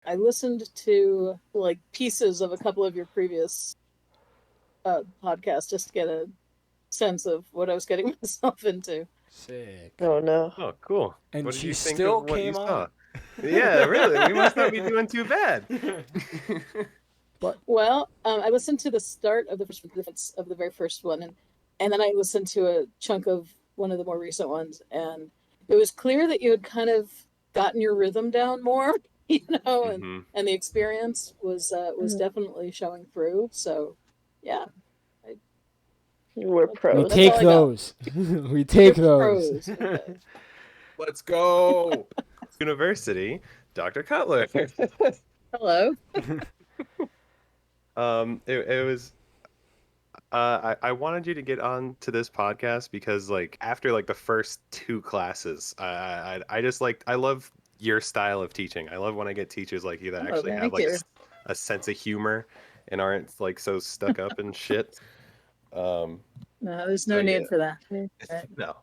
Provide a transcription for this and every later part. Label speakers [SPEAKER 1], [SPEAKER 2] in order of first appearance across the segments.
[SPEAKER 1] I listened to like pieces of a couple of your previous podcasts just to get a sense of what I was getting myself into.
[SPEAKER 2] Sick.
[SPEAKER 3] Oh no.
[SPEAKER 4] Oh, cool.
[SPEAKER 2] And
[SPEAKER 4] What did
[SPEAKER 2] she
[SPEAKER 4] you think of
[SPEAKER 2] still
[SPEAKER 4] what you
[SPEAKER 2] came
[SPEAKER 4] saw?
[SPEAKER 2] on.
[SPEAKER 4] Yeah, really. We must not be doing too bad.
[SPEAKER 2] But
[SPEAKER 1] Well, I listened to the start of the very first one, and then I listened to a chunk of one of the more recent ones, and it was clear that you had kind of gotten your rhythm down more, and
[SPEAKER 4] hmm
[SPEAKER 1] the experience was
[SPEAKER 3] Mhm.
[SPEAKER 1] definitely showing through. So, yeah, I,
[SPEAKER 3] We're
[SPEAKER 2] we
[SPEAKER 1] that's
[SPEAKER 3] pros.
[SPEAKER 1] all
[SPEAKER 2] take
[SPEAKER 1] I got.
[SPEAKER 2] those. We
[SPEAKER 1] You're
[SPEAKER 2] take those.
[SPEAKER 1] pros. Okay.
[SPEAKER 4] Let's go. University, Dr. Cutler.
[SPEAKER 1] Hello.
[SPEAKER 4] It was I wanted you to get on to this podcast because like after like the first two classes, I just like I love your style of teaching. I love when I get teachers like you that
[SPEAKER 1] Oh,
[SPEAKER 4] actually have
[SPEAKER 1] thank
[SPEAKER 4] like
[SPEAKER 1] you.
[SPEAKER 4] a sense of humor and aren't like so stuck up and shit. Um,
[SPEAKER 1] No, there's
[SPEAKER 4] so
[SPEAKER 1] no
[SPEAKER 4] yeah,
[SPEAKER 1] need for that. Right.
[SPEAKER 4] no.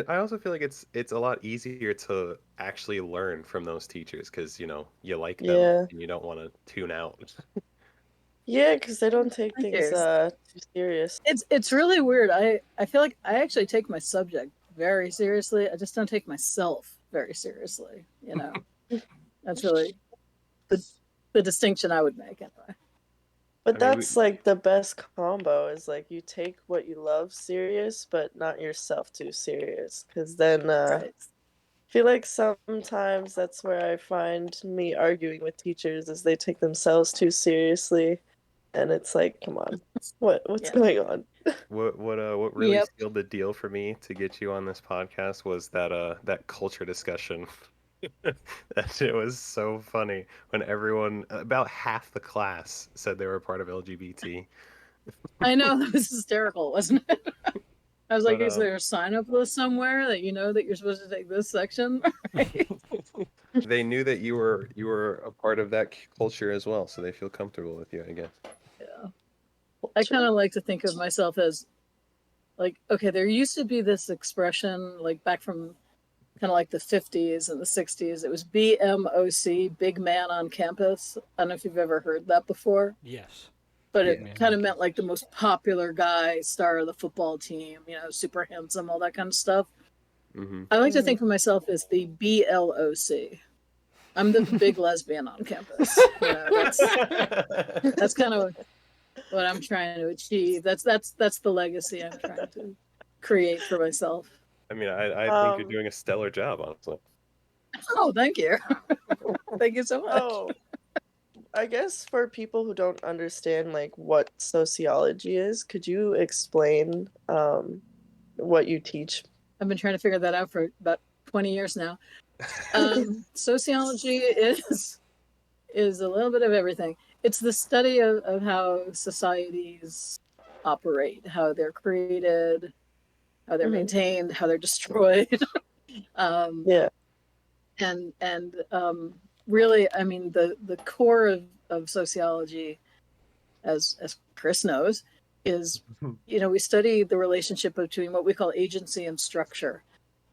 [SPEAKER 4] I also feel like it's a lot easier to actually learn from those teachers because you like them
[SPEAKER 3] Yeah.
[SPEAKER 4] and you don't want to tune out.
[SPEAKER 3] Yeah, because they don't take
[SPEAKER 1] Thank
[SPEAKER 3] things
[SPEAKER 1] you.
[SPEAKER 3] too serious.
[SPEAKER 1] It's really weird. I feel like I actually take my subject very seriously. I just don't take myself very seriously. That's really the the distinction I would make anyway.
[SPEAKER 3] But
[SPEAKER 4] I mean, we,
[SPEAKER 3] that's like the best combo is like you take what you love serious, but not yourself too serious. Because then
[SPEAKER 1] Right.
[SPEAKER 3] I feel like sometimes that's where I find me arguing with teachers is they take themselves too seriously, and it's like, come on, what's
[SPEAKER 1] Yeah.
[SPEAKER 3] going on?
[SPEAKER 4] what really
[SPEAKER 1] Yep.
[SPEAKER 4] sealed the deal for me to get you on this podcast was that culture discussion. That shit was so funny when everyone, about half the class, said they were part of LGBT.
[SPEAKER 1] I know that was hysterical, wasn't it? I was like,
[SPEAKER 4] But
[SPEAKER 1] is there a sign up list somewhere that you know that you're supposed to take this section? Right?
[SPEAKER 4] they knew that you were a part of that culture as well, so they feel comfortable with you, I guess.
[SPEAKER 1] Yeah. I kind of like to think of myself as like, okay, there used to be this expression like back from kind of like the 50s and the 60s. It was BMOC, big man on campus. I don't know if you've ever heard that before,
[SPEAKER 2] Yes.
[SPEAKER 1] but
[SPEAKER 2] Big
[SPEAKER 1] it
[SPEAKER 4] Yeah.
[SPEAKER 2] man
[SPEAKER 1] kind
[SPEAKER 2] on
[SPEAKER 1] of meant like
[SPEAKER 2] campus.
[SPEAKER 1] the most popular guy, star of the football team, super handsome, all that kind of stuff.
[SPEAKER 4] hmm
[SPEAKER 1] I like to
[SPEAKER 3] Mhm.
[SPEAKER 1] think of myself as the BLOC. I'm the big lesbian on campus. That's kind of what I'm trying to achieve. That's the legacy I'm trying to create for myself.
[SPEAKER 4] I mean, I think you're
[SPEAKER 3] Um,
[SPEAKER 4] doing a stellar job, honestly.
[SPEAKER 1] Oh, thank you. Thank you so much.
[SPEAKER 3] so I guess for people who don't understand like what sociology is, could you explain what you teach?
[SPEAKER 1] I've been trying to figure that out for about 20 years now. Sociology is a little bit of everything. It's the study of how societies operate, how they're created, how they're
[SPEAKER 3] Hmm.
[SPEAKER 1] maintained, how they're destroyed. um,
[SPEAKER 3] Yeah.
[SPEAKER 1] and really, I mean, the core of sociology, as Chris knows, is we study the relationship between what we call agency and structure.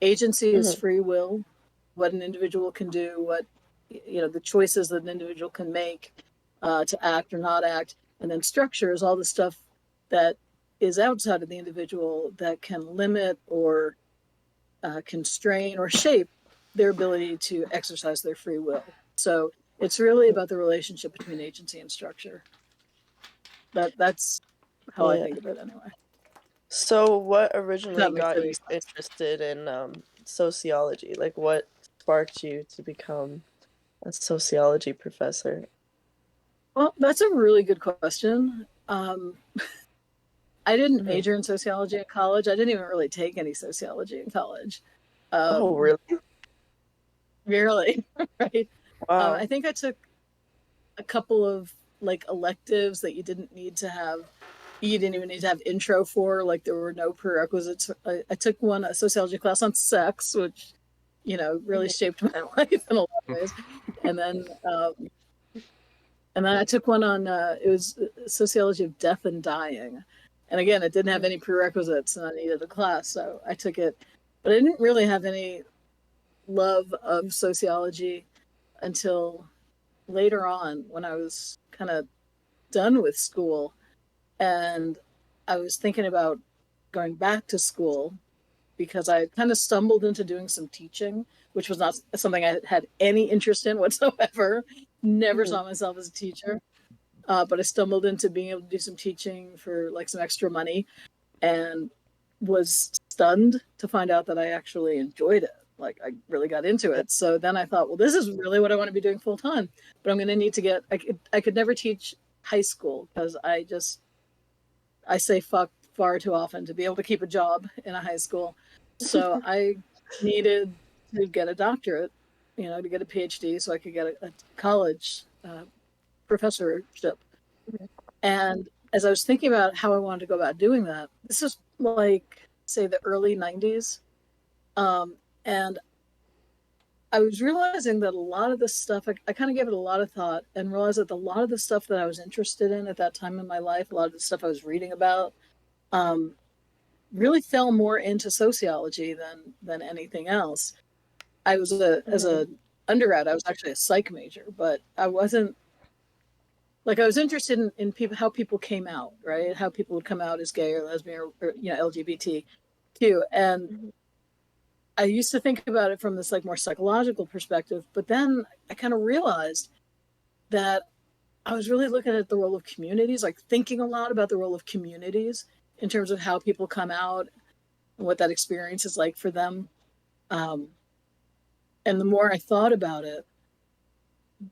[SPEAKER 1] Agency is
[SPEAKER 3] Hmm.
[SPEAKER 1] free will, what an individual can do, what the choices that an individual can make to act or not act, and then structure is all the stuff that is outside of the individual that can limit or constrain or shape their ability to exercise their free will. So it's really about the relationship between agency and structure. That's how I
[SPEAKER 3] Yeah.
[SPEAKER 1] think of it anyway.
[SPEAKER 3] So what
[SPEAKER 1] If
[SPEAKER 3] originally
[SPEAKER 1] that makes
[SPEAKER 3] got
[SPEAKER 1] any
[SPEAKER 3] you
[SPEAKER 1] sense.
[SPEAKER 3] interested in sociology? Like what sparked you to become a sociology professor?
[SPEAKER 1] Well, that's a really good question. I didn't
[SPEAKER 3] Hmm.
[SPEAKER 1] major in sociology at college. I didn't even really take any sociology in college.
[SPEAKER 3] Oh,
[SPEAKER 1] Um,
[SPEAKER 3] really?
[SPEAKER 1] Really, right?
[SPEAKER 3] Wow.
[SPEAKER 1] I think I took a couple of like electives that you didn't need to have. You didn't even need to have intro for. Like there were no prerequisites. I took a sociology class on sex, which really
[SPEAKER 3] Mhm.
[SPEAKER 1] shaped my life in a lot of ways. And then I took one on it was sociology of death and dying. And again, it didn't have any prerequisites, and I needed a class, so I took it. But I didn't really have any love of sociology until later on when I was kind of done with school and I was thinking about going back to school because I kind of stumbled into doing some teaching, which was not something I had any interest in whatsoever. Never saw myself as a teacher, but I stumbled into being able to do some teaching for like some extra money, and was stunned to find out that I actually enjoyed it. Like I really got into it. So then I thought, well, this is really what I want to be doing full time. But I'm going to need to get. I could never teach high school because I say fuck far too often to be able to keep a job in a high school. So I needed to get a doctorate, to get a PhD so I could get a college professorship. And as I was thinking about how I wanted to go about doing that, this is like, say, the early 90s. And I was realizing that a lot of this stuff, I kind of gave it a lot of thought and realized that a lot of the stuff that I was interested in at that time in my life, a lot of the stuff I was reading about, really fell more into sociology than anything else. I was as a undergrad, I was actually a psych major, but I wasn't like I was interested in people, how people came out, right? How people would come out as gay or lesbian or LGBTQ. And I used to think about it from this like more psychological perspective, but then I kind of realized that I was really looking at the role of communities, like thinking a lot about the role of communities in terms of how people come out and what that experience is like for them. And the more I thought about it,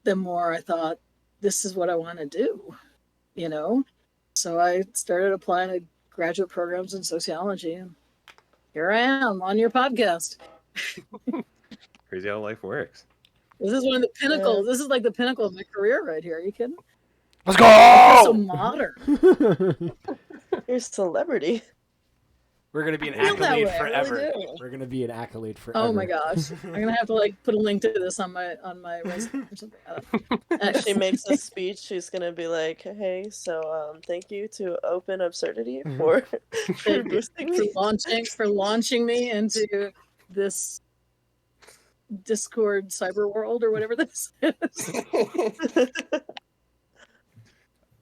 [SPEAKER 1] the more I thought, this is what I want to do, So I started applying to graduate programs in sociology, and here I am on your podcast.
[SPEAKER 4] Crazy how life works.
[SPEAKER 1] This is one of the pinnacles. This is like the pinnacle of my career right here. Are you kidding?
[SPEAKER 2] Let's
[SPEAKER 1] I feel so
[SPEAKER 2] go!
[SPEAKER 1] modern.
[SPEAKER 3] You're a celebrity.
[SPEAKER 2] We're gonna be an
[SPEAKER 1] I feel that
[SPEAKER 2] accolade
[SPEAKER 1] way, I really
[SPEAKER 2] forever.
[SPEAKER 1] do.
[SPEAKER 2] We're gonna be an accolade forever.
[SPEAKER 1] Oh my gosh. I'm gonna have to like put a link to this on my resume or something.
[SPEAKER 3] When she makes a speech, she's gonna be like, "Hey, so thank you to Open Absurdity for boosting me,
[SPEAKER 1] for launching me into this Discord cyber world or whatever this is.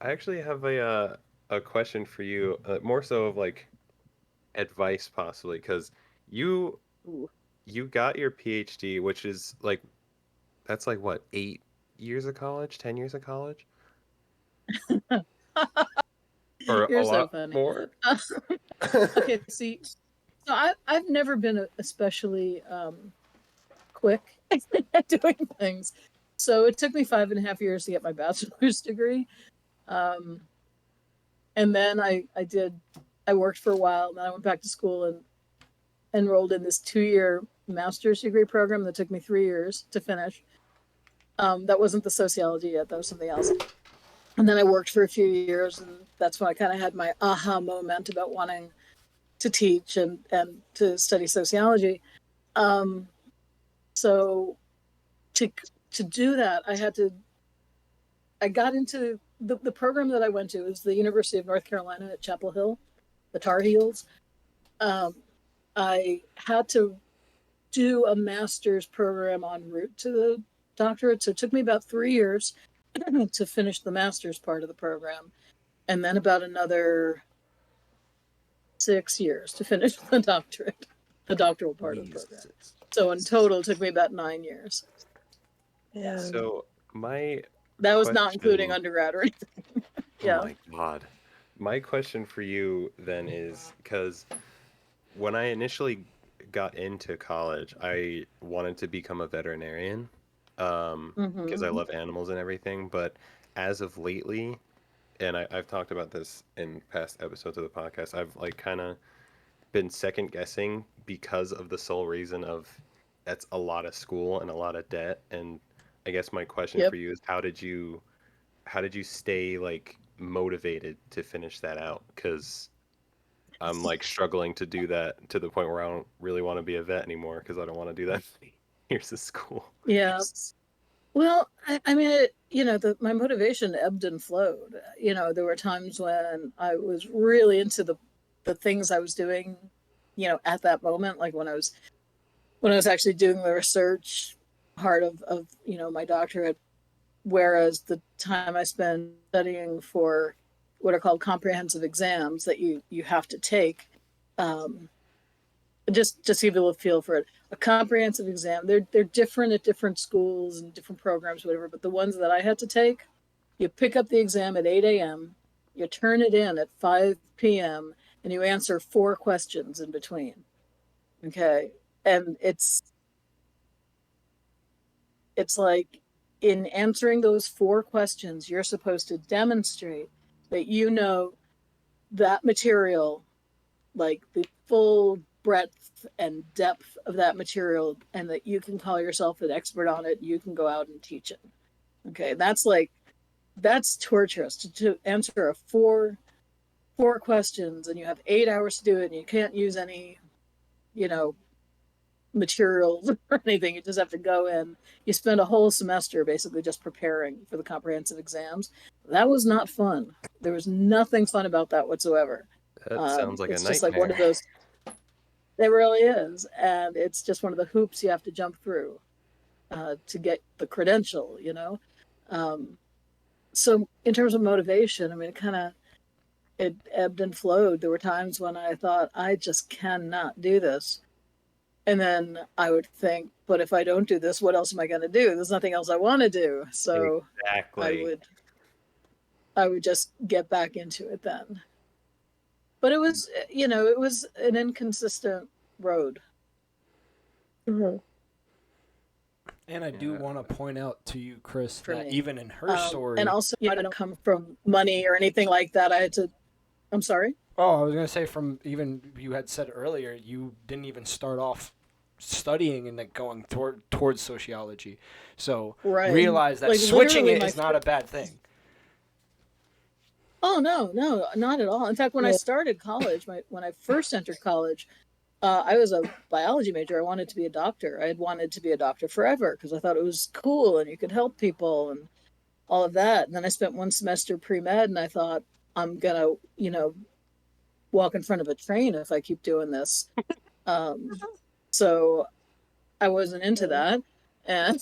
[SPEAKER 4] I actually have a question for you, more so of like advice possibly, because you got your PhD, which is like that's like what, 8 years of college, 10 years of college, or
[SPEAKER 1] You're
[SPEAKER 4] a
[SPEAKER 1] so
[SPEAKER 4] lot
[SPEAKER 1] funny.
[SPEAKER 4] more.
[SPEAKER 1] Okay, see, so I've never been especially quick at doing things. So it took me 5.5 years to get my bachelor's degree. And then I worked for a while, and then I went back to school and enrolled in this 2-year master's degree program that took me 3 years to finish. That wasn't the sociology yet, that was something else. And then I worked for a few years, and that's when I kind of had my aha moment about wanting to teach and to study sociology. So to do that, I got into the program that I went to is the University of North Carolina at Chapel Hill, the Tar Heels. I had to do a master's program en route to the doctorate, so it took me about 3 years to finish the master's part of the program, and then about another 6 years to finish the doctorate, the doctoral part of the program. So in total, it took me about 9 years.
[SPEAKER 3] Yeah.
[SPEAKER 4] So
[SPEAKER 1] that was not including undergrad or anything. Yeah.
[SPEAKER 4] Oh my God. My question for you then is, because when I initially got into college, I wanted to become a veterinarian, because I love animals and everything. But as of lately, and I've talked about this in past episodes of the podcast, I've like kind of been second guessing because of the sole reason of that's a lot of school and a lot of debt. And I guess my question for you is, how did you stay like motivated to finish that out? Because I'm like struggling to do that to the point where I don't really want to be a vet anymore because I don't want to do that years of school.
[SPEAKER 1] Yeah. Well, I mean, my motivation ebbed and flowed. There were times when I was really into the things I was doing, at that moment, like when I was actually doing the research, part of my doctorate, whereas the time I spend studying for what are called comprehensive exams that you have to take, um, just to give you a feel for it. A comprehensive exam, they're different at different schools and different programs, whatever. But the ones that I had to take, you pick up the exam at 8 a.m., you turn it in at 5 p.m., and you answer 4 questions in between. Okay, and it's like, in answering those 4 questions, you're supposed to demonstrate that you know that material, like the full breadth and depth of that material, and that you can call yourself an expert on it. You can go out and teach it. Okay, that's torturous to answer a four questions, and you have 8 hours to do it, and you can't use any, you know, materials or anything. You just have to go in. You spend a whole semester basically just preparing for the comprehensive exams. That was not fun. There was nothing fun about that whatsoever.
[SPEAKER 4] That sounds like a
[SPEAKER 1] It's just like one of
[SPEAKER 4] nightmare.
[SPEAKER 1] those. It really is, and it's just one of the hoops you have to jump through to get the credential. So in terms of motivation, I mean, it ebbed and flowed. There were times when I thought, I just cannot do this. And then I would think, but if I don't do this, what else am I going to do? There's nothing else I want to do. So I
[SPEAKER 4] Exactly.
[SPEAKER 1] would just get back into it then. But it was an inconsistent road.
[SPEAKER 3] Mhm.
[SPEAKER 2] And I do want to point out to you, Chris,
[SPEAKER 1] For
[SPEAKER 2] that
[SPEAKER 1] me.
[SPEAKER 2] even in her story.
[SPEAKER 1] And also, I don't come from money or anything like that. I'm sorry.
[SPEAKER 2] Oh, I was going to say, from even you had said earlier, you didn't even start off studying and like going towards sociology. So
[SPEAKER 1] Right.
[SPEAKER 2] realize that
[SPEAKER 1] Like,
[SPEAKER 2] switching
[SPEAKER 1] literally
[SPEAKER 2] it is not a bad thing.
[SPEAKER 1] Oh, no, not at all. In fact, when I
[SPEAKER 3] Yeah.
[SPEAKER 1] started college, when I first entered college, I was a biology major. I wanted to be a doctor. I had wanted to be a doctor forever because I thought it was cool and you could help people and all of that. And then I spent one semester pre-med, and I thought, I'm gonna, walk in front of a train if I keep doing this. So I wasn't into that, and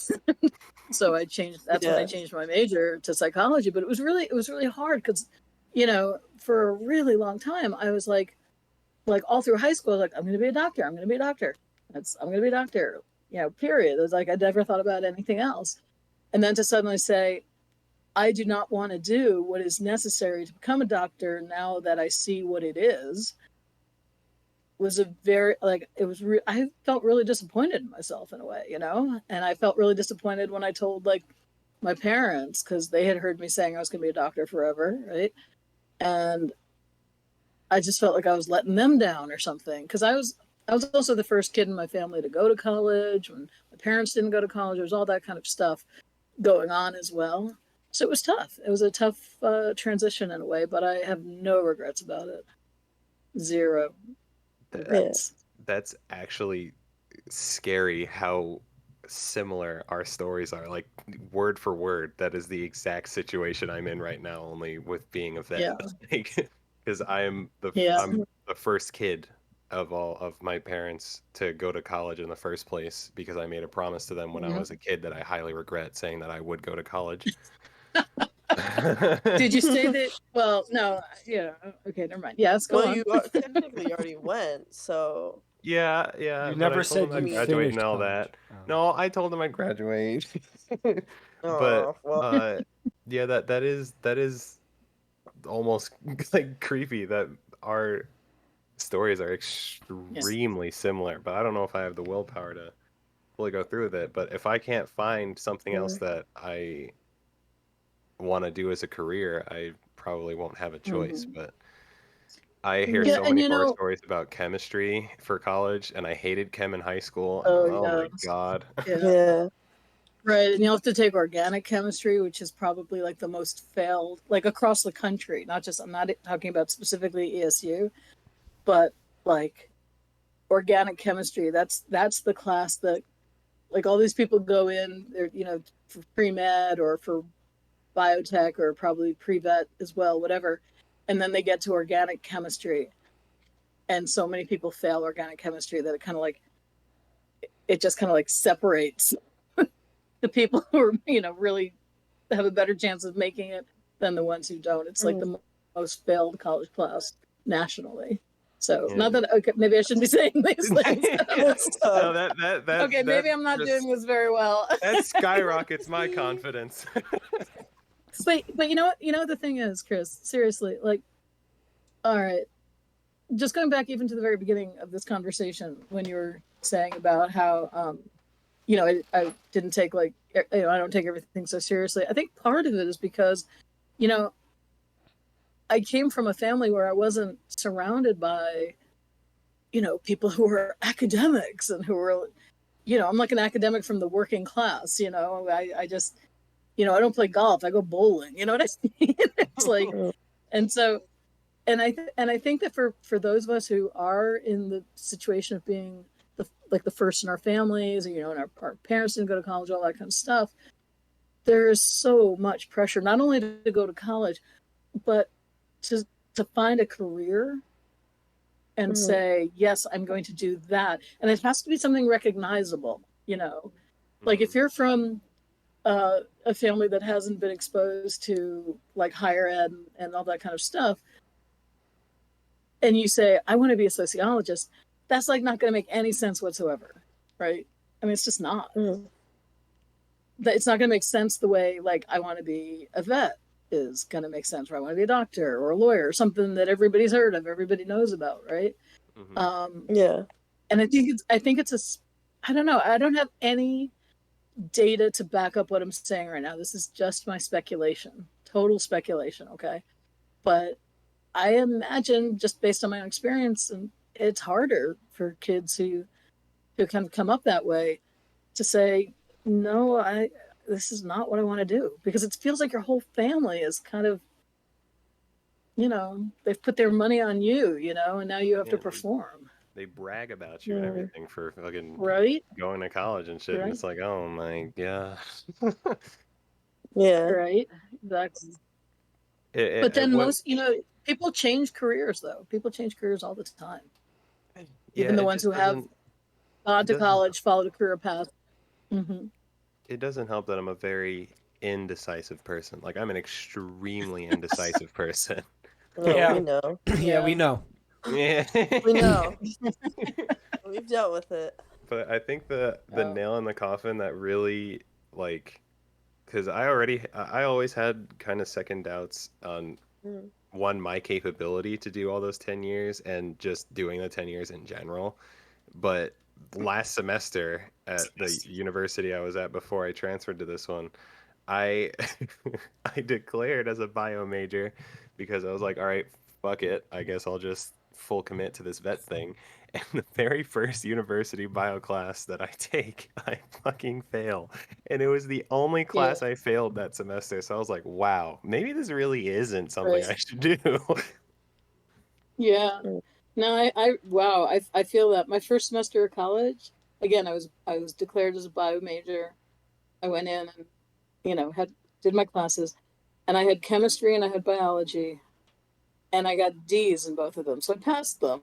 [SPEAKER 1] so I changed. That's when I
[SPEAKER 3] Yeah.
[SPEAKER 1] changed my major to psychology. But it was really hard because, for a really long time I was like all through high school, I was like, I'm going to be a doctor. I'm going to be a doctor. I'm going to be a doctor. Period. It was like I never thought about anything else. And then to suddenly say, I do not want to do what is necessary to become a doctor now that I see what it is, was a very, like, I felt really disappointed in myself in a way, and I felt really disappointed when I told, like, my parents, because they had heard me saying I was going to be a doctor forever, right? And I just felt like I was letting them down or something, because I was also the first kid in my family to go to college. When my parents didn't go to college, there was all that kind of stuff going on as well. So it was tough. It was a tough transition in a way, but I have no regrets about it. Zero
[SPEAKER 4] That,
[SPEAKER 1] regrets.
[SPEAKER 4] that's actually scary how similar our stories are. Like, word for word, that is the exact situation I'm in right now, only with being a vet.
[SPEAKER 1] Yeah.
[SPEAKER 4] Because I'm
[SPEAKER 1] Yeah.
[SPEAKER 4] the first kid of all of my parents to go to college in the first place, because I made a promise to them when I
[SPEAKER 1] Mhm.
[SPEAKER 4] was a kid that I highly regret, saying that I would go to college.
[SPEAKER 1] Did you say that? Well, no. Yeah. Okay. Never mind. Yes. Go
[SPEAKER 3] Well,
[SPEAKER 1] on.
[SPEAKER 3] you technically already went, so
[SPEAKER 4] Yeah,
[SPEAKER 2] You
[SPEAKER 4] but
[SPEAKER 2] never
[SPEAKER 4] I told
[SPEAKER 2] said
[SPEAKER 4] them I'd
[SPEAKER 2] you
[SPEAKER 4] graduate and
[SPEAKER 2] finished
[SPEAKER 4] all
[SPEAKER 2] college.
[SPEAKER 4] that. No, I told them I'd graduate. But
[SPEAKER 3] oh well.
[SPEAKER 4] yeah, that is almost like creepy that our stories are extremely similar. But I don't know if I have the willpower to fully go through with it. But if I can't find something else that I want to do as a career, I probably won't have a choice.
[SPEAKER 1] Mhm.
[SPEAKER 4] But I hear
[SPEAKER 1] Yeah,
[SPEAKER 3] Mhm.
[SPEAKER 4] so
[SPEAKER 1] and
[SPEAKER 4] many horror stories about chemistry for college, and I hated chem in high school. And
[SPEAKER 1] oh
[SPEAKER 4] oh
[SPEAKER 1] yeah,
[SPEAKER 4] my God.
[SPEAKER 1] yeah,
[SPEAKER 3] Yeah.
[SPEAKER 1] right. And you'll have to take organic chemistry, which is probably like the most failed, like across the country. Not just, I'm not talking about specifically ESU, but like organic chemistry. That's the class that, like, all these people go in. They're, for pre med or for biotech or probably pre vet as well, whatever, and then they get to organic chemistry, and so many people fail organic chemistry that it just kind of like separates the people who are, really have a better chance of making it than the ones who don't. It's like the most failed college class nationally. So
[SPEAKER 4] Yeah.
[SPEAKER 1] not that, okay, maybe I shouldn't be saying these things.
[SPEAKER 3] It's
[SPEAKER 4] No,
[SPEAKER 3] tough.
[SPEAKER 1] Okay, maybe I'm not doing this very well.
[SPEAKER 4] That skyrockets my confidence.
[SPEAKER 1] But what the thing is, Chris, seriously, like, all right, just going back even to the very beginning of this conversation when you were saying about how I didn't take I don't take everything so seriously. I think part of it is because I came from a family where I wasn't surrounded by people who were academics and who were I'm like an academic from the working class. I just I don't play golf, I go bowling, you know what I mean? It's like, and so and I think that for those of us who are in the situation of being the first in our families, and and our parents didn't go to college, all that kind of stuff, there is so much pressure not only to go to college, but to find a career and say, yes, I'm going to do that, and it has to be something recognizable. Like if you're from a family that hasn't been exposed to like higher ed and all that kind of stuff, and you say, I want to be a sociologist, that's like not going to make any sense whatsoever, right? I mean, it's just not. It's not going to make sense the way like I want to be a vet is going to make sense, or I want to be a doctor or a lawyer, or something that everybody's heard of, everybody knows about, right?
[SPEAKER 3] Yeah.
[SPEAKER 1] And I think it's I don't know. I don't have any data to back up what I'm saying right now. This is just my speculation, total speculation, okay? But I imagine, just based on my own experience, and it's harder for kids who kind of come up that way to say, no, this is not what I want to do, because it feels like your whole family is kind of, they've put their money on you, and now you have to perform.
[SPEAKER 4] They brag about you and everything for fucking going to college and shit, and it's like, oh my god.
[SPEAKER 3] Yeah.
[SPEAKER 1] Right. Exactly. But then most, people change careers though. People change careers all the time. Even the ones who have gone to college, followed a career path.
[SPEAKER 4] It doesn't help that I'm a very indecisive person. Like, I'm an extremely indecisive person.
[SPEAKER 3] Yeah, we know.
[SPEAKER 2] Yeah, we know.
[SPEAKER 4] Yeah.
[SPEAKER 3] We know. We've dealt with it.
[SPEAKER 4] But I think the nail in the coffin that really, like, because I always had kind of second doubts on one, my capability to do all those 10 years and just doing the 10 years in general. But last semester at the university I was at before I transferred to this one, I I declared as a bio major because I was like, all right, fuck it, I guess I'll just full commit to this vet thing. And the very first university bio class that I take, I fucking fail. And it was the only class I failed that semester. So I was like, wow, maybe this really isn't something I should do.
[SPEAKER 1] Yeah. No, I feel that. My first semester of college, again, I was declared as a bio major. I went in and, did my classes, and I had chemistry and I had biology, and I got D's in both of them. So I passed them.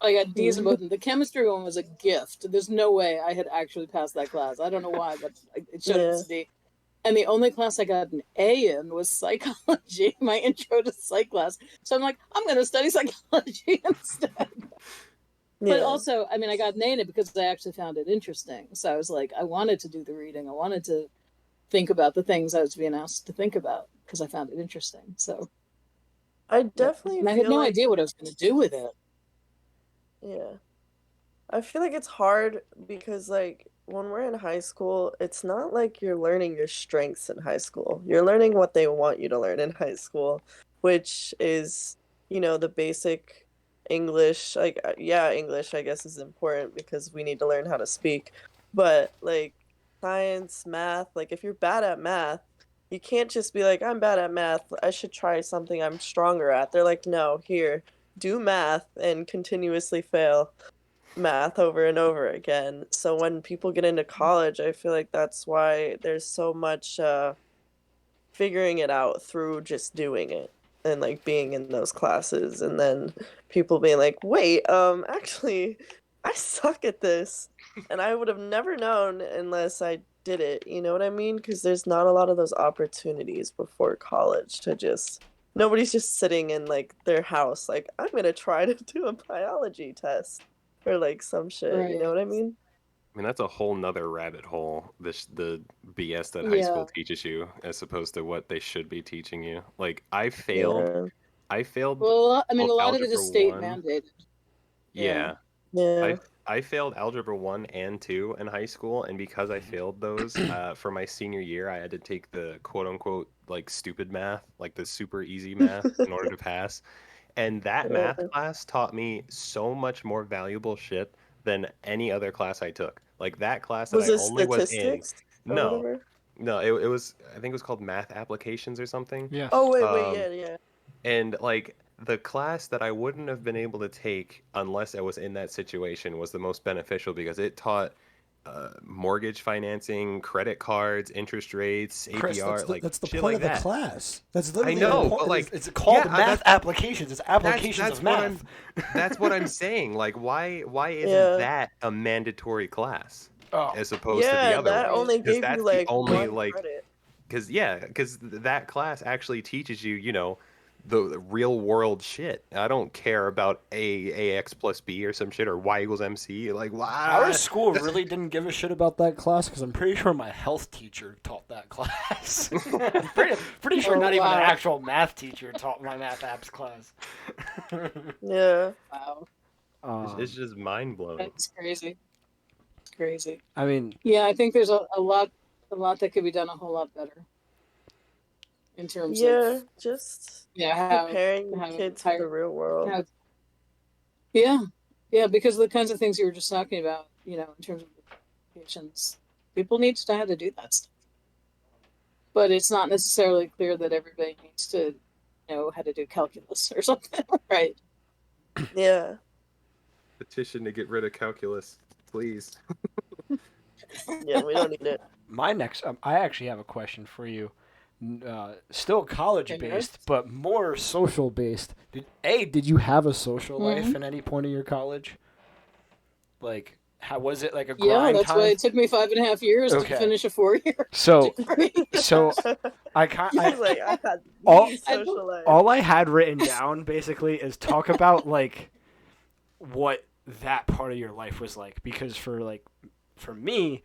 [SPEAKER 1] I got D's in both of them. The chemistry one was a gift. There's no way I had actually passed that class. I don't know why, but it showed up as a D. And the only class I got an A in was psychology, my intro to psych class. So I'm like, I'm going to study psychology instead. But also, I mean, I got an A in it because I actually found it interesting. So I was like, I wanted to do the reading. I wanted to think about the things I was being asked to think about because I found it interesting. So
[SPEAKER 3] I definitely
[SPEAKER 1] and I had no idea what I was going to do with it.
[SPEAKER 3] Yeah. I feel like it's hard because, like, when we're in high school, it's not like you're learning your strengths in high school. You're learning what they want you to learn in high school, which is, the basic English. Like, English, I guess, is important because we need to learn how to speak. But, like, science, math, like, if you're bad at math, you can't just be like, I'm bad at math, I should try something I'm stronger at. They're like, no, here, do math and continuously fail math over and over again. So when people get into college, I feel like that's why there's so much figuring it out through just doing it and like being in those classes, and then people being like, wait, actually I suck at this, and I would have never known unless I did it. You know what I mean? Because there's not a lot of those opportunities before college to just. Nobody's just sitting in like their house, like, I'm gonna try to do a biology test or like some shit. You know
[SPEAKER 1] Right.
[SPEAKER 3] what I mean?
[SPEAKER 4] I mean, that's a whole nother rabbit hole. The BS that high
[SPEAKER 1] Yeah.
[SPEAKER 4] school teaches you, as opposed to what they should be teaching you. Like, I failed.
[SPEAKER 3] Yeah.
[SPEAKER 4] I failed
[SPEAKER 1] Well, I mean, a lot of it
[SPEAKER 4] algebra
[SPEAKER 1] is state
[SPEAKER 4] one.
[SPEAKER 1] mandated. Yeah.
[SPEAKER 4] Yeah,
[SPEAKER 3] Yeah.
[SPEAKER 4] I failed algebra 1 and 2 in high school, and because I failed those, for my senior year, I had to take the quote unquote like stupid math, like the super easy math, in order to pass. And that math class taught me so much more valuable shit than any other class I took. Like that class that
[SPEAKER 3] Was
[SPEAKER 4] I
[SPEAKER 3] it
[SPEAKER 4] only was in.
[SPEAKER 3] statistics or
[SPEAKER 4] No,
[SPEAKER 3] whatever?
[SPEAKER 4] no, it was, I think it was called math applications or something.
[SPEAKER 2] Yeah.
[SPEAKER 3] Oh wait,
[SPEAKER 4] Um,
[SPEAKER 3] yeah, yeah.
[SPEAKER 4] and like the class that I wouldn't have been able to take unless I was in that situation was the most beneficial because it taught mortgage financing, credit cards, interest rates,
[SPEAKER 5] Chris,
[SPEAKER 4] APR, like
[SPEAKER 5] that's the
[SPEAKER 4] shit
[SPEAKER 5] point
[SPEAKER 4] like
[SPEAKER 5] of the
[SPEAKER 4] that.
[SPEAKER 5] class. That's
[SPEAKER 4] I
[SPEAKER 5] literally
[SPEAKER 4] know,
[SPEAKER 5] the
[SPEAKER 4] but
[SPEAKER 5] point.
[SPEAKER 4] like,
[SPEAKER 2] It's called
[SPEAKER 4] yeah,
[SPEAKER 2] math applications. It's applications
[SPEAKER 4] that's
[SPEAKER 2] of
[SPEAKER 4] what
[SPEAKER 2] math.
[SPEAKER 4] that's what I'm saying. Like, why isn't
[SPEAKER 3] Yeah.
[SPEAKER 4] that a mandatory class
[SPEAKER 2] Oh,
[SPEAKER 4] as opposed to the
[SPEAKER 3] Yeah,
[SPEAKER 4] other
[SPEAKER 3] that
[SPEAKER 4] ones?
[SPEAKER 3] only
[SPEAKER 4] Because
[SPEAKER 3] gave
[SPEAKER 4] that's
[SPEAKER 3] you
[SPEAKER 4] the
[SPEAKER 3] like
[SPEAKER 4] only
[SPEAKER 3] one
[SPEAKER 4] like,
[SPEAKER 3] credit.
[SPEAKER 4] because that class actually teaches you, the real world shit. I don't care about ax plus b or some shit or y equals mc. Like,
[SPEAKER 2] our
[SPEAKER 4] why?
[SPEAKER 2] school really didn't give a shit about that class because I'm pretty sure my health teacher taught that class. pretty sure
[SPEAKER 1] Oh,
[SPEAKER 2] not even an
[SPEAKER 1] wow.
[SPEAKER 2] actual math teacher taught my math apps class.
[SPEAKER 3] Yeah.
[SPEAKER 1] Wow.
[SPEAKER 4] It's just mind blowing.
[SPEAKER 1] That's crazy. It's crazy.
[SPEAKER 2] I mean,
[SPEAKER 1] Yeah, I think there's a lot that could be done a whole lot better in terms
[SPEAKER 3] Yeah,
[SPEAKER 1] of
[SPEAKER 3] just
[SPEAKER 1] how
[SPEAKER 3] preparing your
[SPEAKER 1] how
[SPEAKER 3] kids for the
[SPEAKER 1] higher
[SPEAKER 3] real world.
[SPEAKER 1] how yeah, because of the kinds of things you were just talking about, in terms of patients, people need to know how to do that stuff. But it's not necessarily clear that everybody needs to know how to do calculus or something, right?
[SPEAKER 3] Yeah.
[SPEAKER 4] Petition to get rid of calculus, please.
[SPEAKER 3] Yeah, we don't need it.
[SPEAKER 2] my next, I actually have a question for you. Still college based, but more social based. Did you have a social life in any point of your college? Like, how was it like a
[SPEAKER 1] Yeah,
[SPEAKER 2] grind
[SPEAKER 1] that's
[SPEAKER 2] time?
[SPEAKER 1] why it took me 5.5 years
[SPEAKER 2] Okay.
[SPEAKER 1] to finish a 4-year
[SPEAKER 2] So,
[SPEAKER 1] degree.
[SPEAKER 2] so I can't.
[SPEAKER 3] He's like, I had
[SPEAKER 2] all-
[SPEAKER 3] the social life.
[SPEAKER 2] All I had written down basically is talk about like what that part of your life was like, because for me,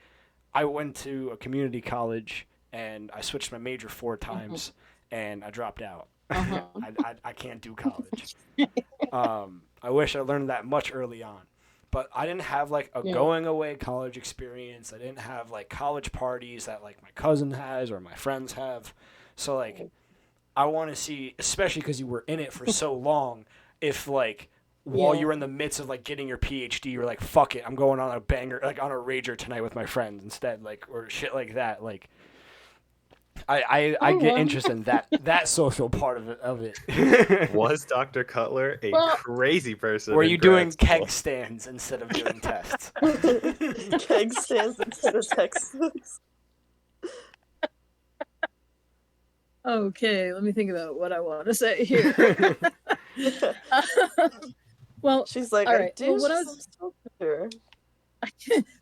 [SPEAKER 2] I went to a community college and I switched my major 4 times and I dropped out.
[SPEAKER 1] Uh-huh.
[SPEAKER 2] I can't do college. I wish I learned that much early on. But I didn't have like a going away college experience. I didn't have like college parties that like my cousin has or my friends have. So like I want to see, especially because you were in it for so long, if like while you were in the midst of like getting your PhD, you were like, fuck it, I'm going on a banger, like on a rager tonight with my friends instead, like, or shit like that. Like I get interested in that social part of it.
[SPEAKER 4] Was Dr. Cutler a
[SPEAKER 1] Well-
[SPEAKER 4] crazy person?
[SPEAKER 2] Were
[SPEAKER 4] in
[SPEAKER 2] you
[SPEAKER 4] grad
[SPEAKER 2] doing
[SPEAKER 4] school?
[SPEAKER 2] keg stands instead of doing tests?
[SPEAKER 3] Keg stands instead of textbooks.
[SPEAKER 1] Okay, let me think about what I want to say here. Well,
[SPEAKER 3] She's like,
[SPEAKER 1] all
[SPEAKER 3] I
[SPEAKER 1] right.
[SPEAKER 3] do
[SPEAKER 1] Well, when I
[SPEAKER 3] some
[SPEAKER 1] was
[SPEAKER 3] structure.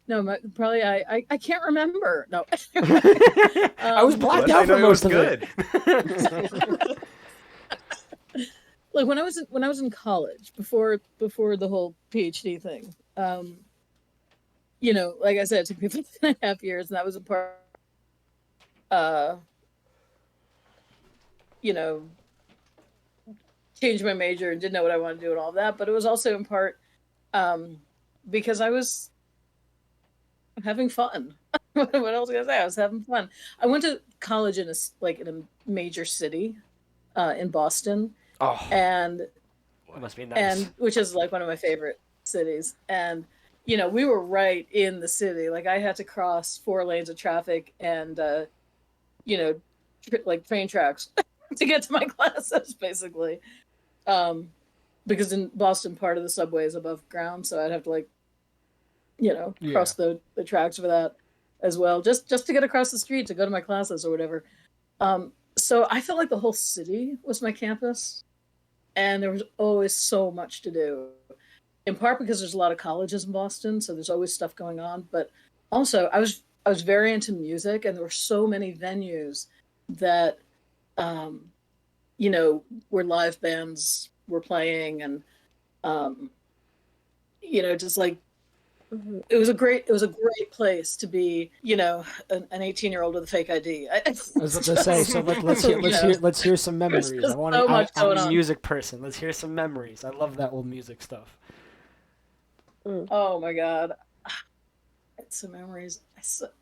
[SPEAKER 1] no, probably I can't remember. No,
[SPEAKER 2] I was blacked
[SPEAKER 4] Unless I
[SPEAKER 2] out
[SPEAKER 4] know
[SPEAKER 2] for
[SPEAKER 4] it was
[SPEAKER 2] most of it.
[SPEAKER 4] good.
[SPEAKER 1] like when I was in college before the whole PhD thing. Like I said, it took me 5.5 years, and that was a part. Changed my major and didn't know what I wanted to do and all that, but it was also in part because I was having fun. What else was I gonna say? I was having fun. I went to college in a major city in Boston,
[SPEAKER 2] Oh,
[SPEAKER 1] and
[SPEAKER 2] that must be nice.
[SPEAKER 1] which is like one of my favorite cities. And we were right in the city. Like I had to cross 4 lanes of traffic and like train tracks to get to my classes, basically. Because in Boston, part of the subway is above ground, so I'd have to cross the tracks for that as well, just to get across the street to go to my classes or whatever. So I felt like the whole city was my campus, and there was always so much to do. In part because there's a lot of colleges in Boston, so there's always stuff going on. But also, I was I was very into music, and there were so many venues that, you know, where live bands were playing, and you know, just like it was a great place to be, you know, an 18-year-old with a fake ID.
[SPEAKER 2] I was about to say, so let's hear some memories.
[SPEAKER 1] There's so much
[SPEAKER 2] I'm
[SPEAKER 1] going
[SPEAKER 2] a
[SPEAKER 1] on.
[SPEAKER 2] music person. Let's hear some memories. I love that old music stuff.
[SPEAKER 1] Oh my God. Some memories. It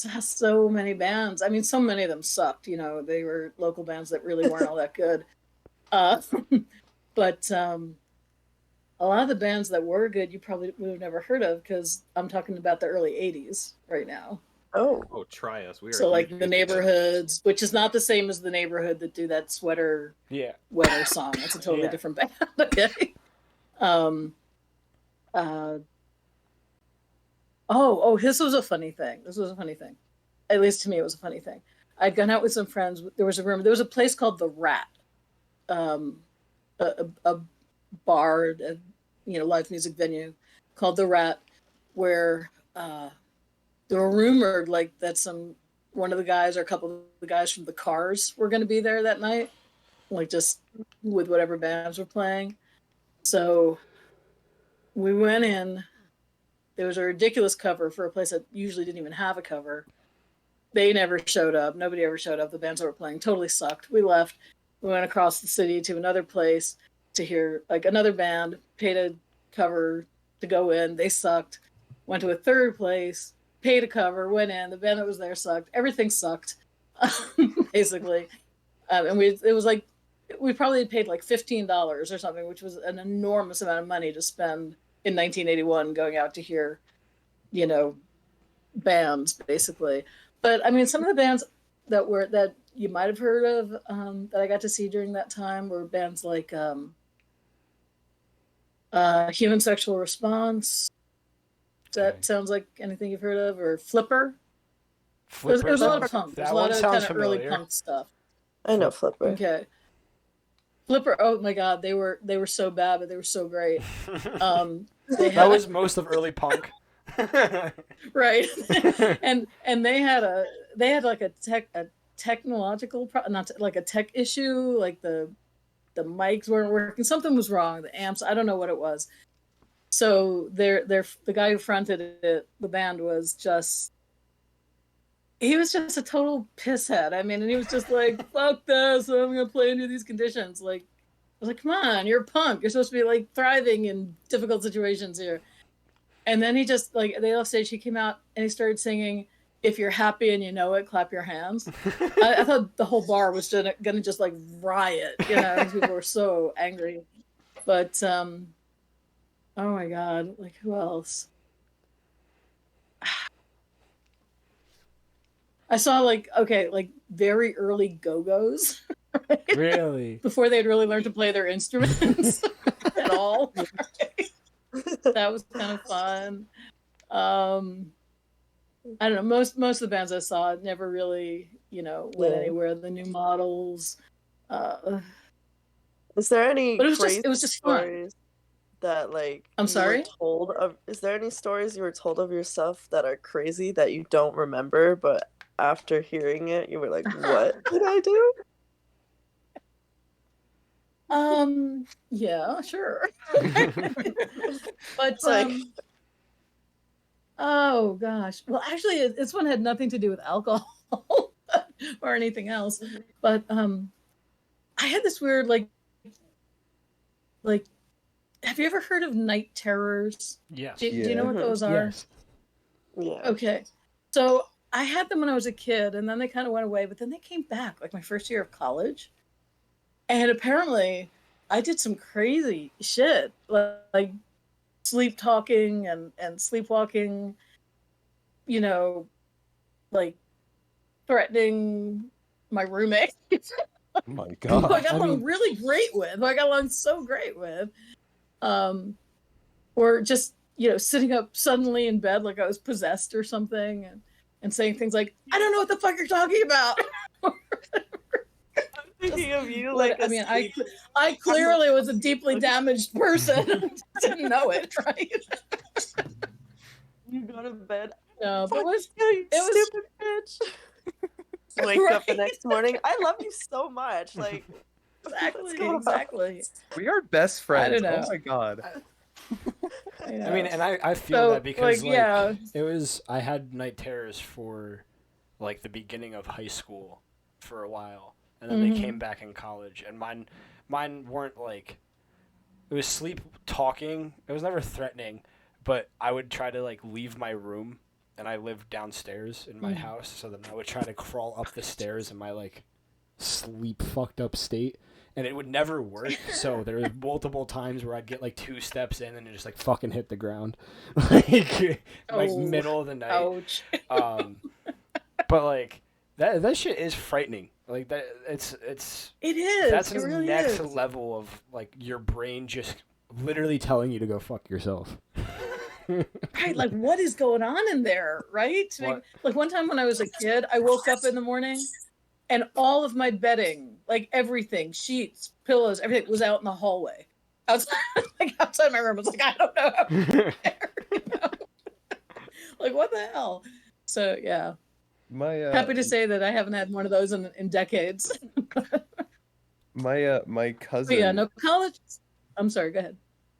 [SPEAKER 1] has so many bands. I mean, so many of them sucked, you know, they were local bands that really weren't all that good. But a lot of the bands that were good, you probably would have never heard of, because I'm talking about the early 80s right now.
[SPEAKER 3] Oh,
[SPEAKER 4] try us. We are
[SPEAKER 1] So like
[SPEAKER 4] huge
[SPEAKER 1] the
[SPEAKER 4] music fans.
[SPEAKER 1] Neighborhoods, which is not the same as the Neighborhood that do that Sweater Weather song. That's a totally different band. Okay. This was a funny thing. At least to me, it was a funny thing. I'd gone out with some friends. There was a place called The Rat, a bar, you know, live music venue called The Rat, where there were rumored like that one of the guys or a couple of the guys from the Cars were going to be there that night, like just with whatever bands were playing. So we went in. There was a ridiculous cover for a place that usually didn't even have a cover. They never showed up. Nobody ever showed up. The bands that were playing totally sucked. We left. We went across the city to another place to hear like another band, paid a cover to go in. They sucked. Went to a third place, paid a cover, went in. The band that was there sucked. Everything sucked, basically. And it was like, we probably paid like $15 or something, which was an enormous amount of money to spend in 1981 going out to hear, you know, bands, basically. But I mean, some of the bands that you might have heard of, that I got to see during that time, were bands like Human Sexual Response. That sounds like anything you've heard of, or Flipper. There's a lot of punk. There's a lot of kind of early punk stuff.
[SPEAKER 3] I know Flipper.
[SPEAKER 1] Okay. Flipper, oh my God, they were so bad, but they were so great.
[SPEAKER 2] That was most of early punk.
[SPEAKER 1] Right. and they had like a technological like a tech issue, like the mics weren't working, something was wrong, the amps, I don't know what it was. So the guy who fronted it, the band, was just a total pisshead. I mean, and he was just like, fuck this, I'm gonna play under these conditions. Like, I was like, come on, you're a punk, you're supposed to be like thriving in difficult situations here. And then he just, like, they left stage, he came out and he started singing, "If you're happy and you know it, clap your hands." I thought the whole bar was gonna just like riot, you know, people were so angry. But oh my God, like, who else? I saw like very early Go-Go's. Right?
[SPEAKER 2] Really?
[SPEAKER 1] Before they'd really learned to play their instruments at all. Right? That was kind of fun. I don't know. Most of the bands I saw never really, you know, went anywhere. The New Models.
[SPEAKER 3] Is there any
[SPEAKER 1] But it was
[SPEAKER 3] crazy
[SPEAKER 1] just
[SPEAKER 3] stories
[SPEAKER 1] fun.
[SPEAKER 3] that like
[SPEAKER 1] I'm sorry?
[SPEAKER 3] you were told of? Is there any stories you were told of yourself that are crazy that you don't remember, but after hearing it, you were like, "What did I do?"
[SPEAKER 1] Yeah, sure. But
[SPEAKER 3] Like,
[SPEAKER 1] oh gosh. Well, actually, this one had nothing to do with alcohol or anything else. But I had this weird like have you ever heard of night terrors?
[SPEAKER 2] Yes.
[SPEAKER 1] Do you know what those are?
[SPEAKER 2] Yes.
[SPEAKER 3] yeah.
[SPEAKER 1] Okay. So I had them when I was a kid, and then they kind of went away, but then they came back like my first year of college. And apparently I did some crazy shit, like sleep talking and sleepwalking, you know, like threatening my roommate.
[SPEAKER 4] Oh my
[SPEAKER 1] Who
[SPEAKER 4] God.
[SPEAKER 1] I got along really great with, who I got along so great with. Or just, you know, sitting up suddenly in bed like I was possessed or something, and saying things like, "I don't know what the fuck you're talking about."
[SPEAKER 3] Thinking of you like
[SPEAKER 1] I mean, I clearly was a deeply damaged person. Didn't know it, right?
[SPEAKER 3] you go to bed.
[SPEAKER 1] No, but
[SPEAKER 3] Fuck
[SPEAKER 1] was
[SPEAKER 3] you, you
[SPEAKER 1] it was
[SPEAKER 3] stupid bitch. Wake up the
[SPEAKER 1] Right.
[SPEAKER 3] next morning. I love you so much. Like, what's going on?
[SPEAKER 1] exactly.
[SPEAKER 4] We are best
[SPEAKER 1] I
[SPEAKER 4] friends.
[SPEAKER 1] don't
[SPEAKER 4] Oh
[SPEAKER 1] know.
[SPEAKER 4] my god.
[SPEAKER 1] I
[SPEAKER 2] I mean,
[SPEAKER 1] know.
[SPEAKER 2] and I feel
[SPEAKER 1] So,
[SPEAKER 2] that because
[SPEAKER 1] like, yeah.
[SPEAKER 2] it was I had night terrors for like the beginning of high school for a while, and then they came back in college, and mine weren't like it was sleep talking. It was never threatening, but I would try to like leave my room, and I lived downstairs in my house, so then I would try to crawl up the stairs in my like sleep fucked up state, and it would never work. So there was multiple times where I'd get like 2 steps in and it just like fucking hit the ground, like
[SPEAKER 1] Oh,
[SPEAKER 2] middle of the night.
[SPEAKER 1] ouch.
[SPEAKER 2] But like that shit is frightening. Like that, it's
[SPEAKER 1] It is.
[SPEAKER 2] that's
[SPEAKER 1] It really
[SPEAKER 2] next
[SPEAKER 1] is.
[SPEAKER 2] level of like your brain just literally telling you to go fuck yourself.
[SPEAKER 1] Right, like what is going on in there, right?
[SPEAKER 2] What?
[SPEAKER 1] Like one time when I was a kid, I woke up in the morning and all of my bedding, like everything, sheets, pillows, everything was out in the hallway. Outside, like outside my room. I was like, I don't know how to get there, you know? Like what the hell? So yeah.
[SPEAKER 4] My
[SPEAKER 1] Happy to say that I haven't had one of those in decades.
[SPEAKER 4] my
[SPEAKER 1] But
[SPEAKER 4] cousin
[SPEAKER 1] yeah, no college. I'm sorry, go ahead.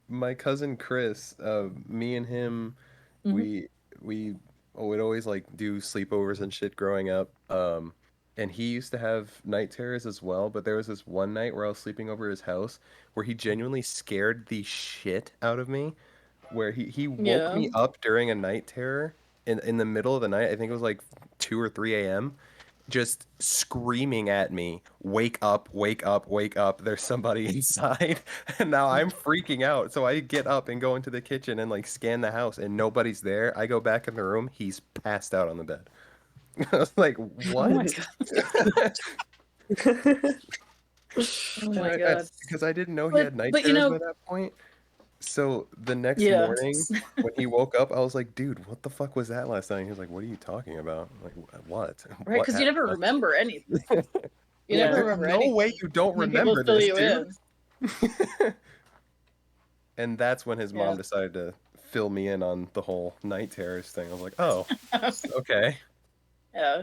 [SPEAKER 4] my cousin Chris, me and him,
[SPEAKER 1] Mhm.
[SPEAKER 4] we would always like do sleepovers and shit growing up. And he used to have night terrors as well, but there was this one night where I was sleeping over his house where he genuinely scared the shit out of me, where he woke
[SPEAKER 1] Yeah.
[SPEAKER 4] me up during a night terror in the middle of the night. I think it was like 2 or 3 a.m. Just screaming at me, wake up, wake up, wake up, there's somebody inside. And now I'm freaking out. So I get up and go into the kitchen and like scan the house and nobody's there. I go back in the room, he's passed out on the bed. I was like,
[SPEAKER 1] Oh
[SPEAKER 4] what?
[SPEAKER 1] my god. Oh my god.
[SPEAKER 4] Because I didn't know he had night
[SPEAKER 1] But you
[SPEAKER 4] terrors by
[SPEAKER 1] know,
[SPEAKER 4] that point. So the next
[SPEAKER 1] yeah.
[SPEAKER 4] morning when he woke up, I was like, dude, what the fuck was that last night? He was like, what are you talking about? I'm like, what?
[SPEAKER 1] Right,
[SPEAKER 4] What
[SPEAKER 1] because you never
[SPEAKER 4] happened?
[SPEAKER 1] remember anything. You
[SPEAKER 3] Yeah.
[SPEAKER 1] never
[SPEAKER 4] There's
[SPEAKER 1] remember
[SPEAKER 4] no
[SPEAKER 1] anything.
[SPEAKER 4] way you don't
[SPEAKER 1] And people
[SPEAKER 4] remember
[SPEAKER 1] fill
[SPEAKER 4] this,
[SPEAKER 1] you
[SPEAKER 4] dude.
[SPEAKER 1] in.
[SPEAKER 4] And that's when his mom
[SPEAKER 1] Yeah.
[SPEAKER 4] decided to fill me in on the whole night terrors thing. I was like, oh, okay.
[SPEAKER 1] Yeah.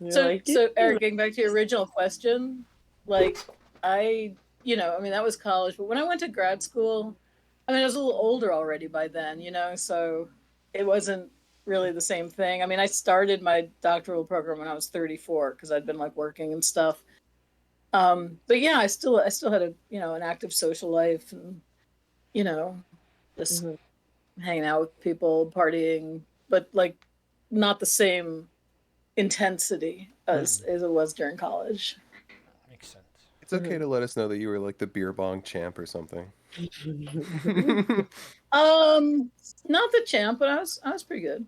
[SPEAKER 3] You're
[SPEAKER 1] So
[SPEAKER 3] like,
[SPEAKER 1] so
[SPEAKER 3] "Dude,
[SPEAKER 1] Eric, getting back to your original question, like I, I mean that was college, but when I went to grad school, I mean I was a little older already by then, so it wasn't really the same thing. I mean, I started my doctoral program when I was 34 because I'd been like working and stuff. But yeah, I still had an active social life and just
[SPEAKER 3] Mhm.
[SPEAKER 1] hanging out with people, partying, but like not the same intensity as it was during college.
[SPEAKER 2] Makes sense.
[SPEAKER 4] It's okay to let us know that you were like the beer bong champ or something.
[SPEAKER 1] Not the champ, but I was pretty good.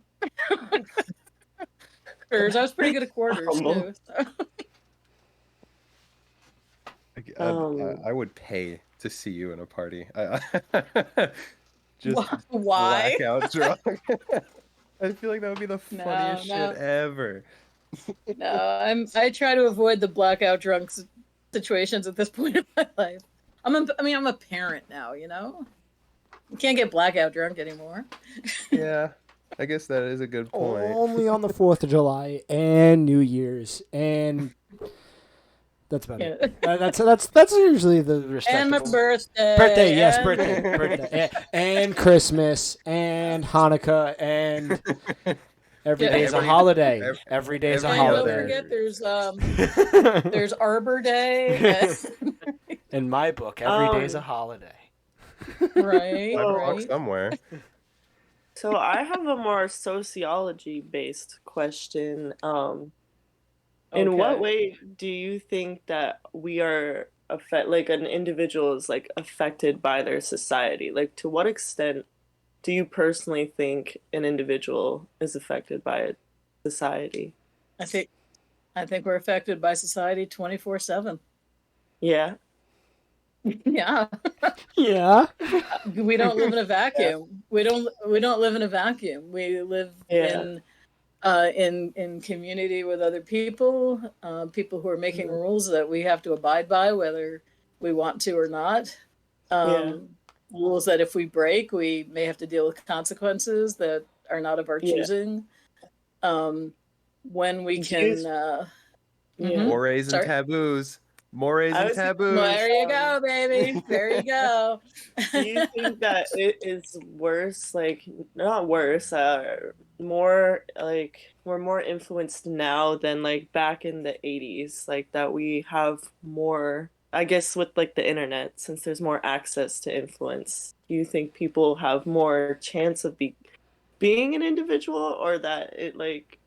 [SPEAKER 1] Quarters. I was pretty good at quarters
[SPEAKER 3] Humble.
[SPEAKER 1] too. So.
[SPEAKER 4] I would pay to see you in a party. Just
[SPEAKER 1] Why?
[SPEAKER 4] blackout drunk. I feel like that would be the
[SPEAKER 1] No,
[SPEAKER 4] funniest shit
[SPEAKER 1] no,
[SPEAKER 4] ever.
[SPEAKER 1] no. I try to avoid the blackout drunk situations at this point in my life. I'm a parent now. You can't get blackout drunk anymore.
[SPEAKER 4] Yeah, I guess that is a good point.
[SPEAKER 2] Only on the 4th of July and New Year's, and that's about it.
[SPEAKER 1] Yeah.
[SPEAKER 2] That's usually the
[SPEAKER 1] And
[SPEAKER 2] respectable.
[SPEAKER 1] my birthday.
[SPEAKER 2] Birthday, yes,
[SPEAKER 1] and-
[SPEAKER 2] birthday, and Christmas, and Hanukkah, and every
[SPEAKER 1] Yeah.
[SPEAKER 2] day's a
[SPEAKER 4] Every-
[SPEAKER 2] holiday.
[SPEAKER 4] every-
[SPEAKER 2] Every day's a
[SPEAKER 4] every
[SPEAKER 1] And don't
[SPEAKER 2] holiday.
[SPEAKER 1] forget, there's Arbor Day.
[SPEAKER 2] In my book, every day's a holiday.
[SPEAKER 1] Right,
[SPEAKER 4] I belong
[SPEAKER 1] right.
[SPEAKER 4] somewhere.
[SPEAKER 3] So I have a more sociology based question. In what
[SPEAKER 1] Okay.
[SPEAKER 3] way do you think that we are like an individual is like affected by their society? Like to what extent do you personally think an individual is affected by a society?
[SPEAKER 1] I think we're affected by society 24/7.
[SPEAKER 3] Yeah.
[SPEAKER 1] Yeah.
[SPEAKER 2] Yeah.
[SPEAKER 1] We don't live in a vacuum. We don't live in a vacuum. We live
[SPEAKER 3] Yeah.
[SPEAKER 1] in community with other people, people who are making rules that we have to abide by, whether we want to or not.
[SPEAKER 3] Yeah.
[SPEAKER 1] Rules that if we break, we may have to deal with consequences that are not of our
[SPEAKER 3] Yeah.
[SPEAKER 1] choosing. When we
[SPEAKER 3] Do you-
[SPEAKER 1] can,
[SPEAKER 3] Yeah.
[SPEAKER 5] Mores and
[SPEAKER 1] Sorry?
[SPEAKER 5] taboos. Mores
[SPEAKER 3] I
[SPEAKER 5] and
[SPEAKER 3] was gonna
[SPEAKER 5] taboos.
[SPEAKER 1] Well, there you go, baby. There you go.
[SPEAKER 3] Do you think that it is worse, like not worse, more like we're more influenced now than like back in the 80s, like that we have more, I guess with like the internet, since there's more access to influence. Do you think people have more chance of being an individual, or that it like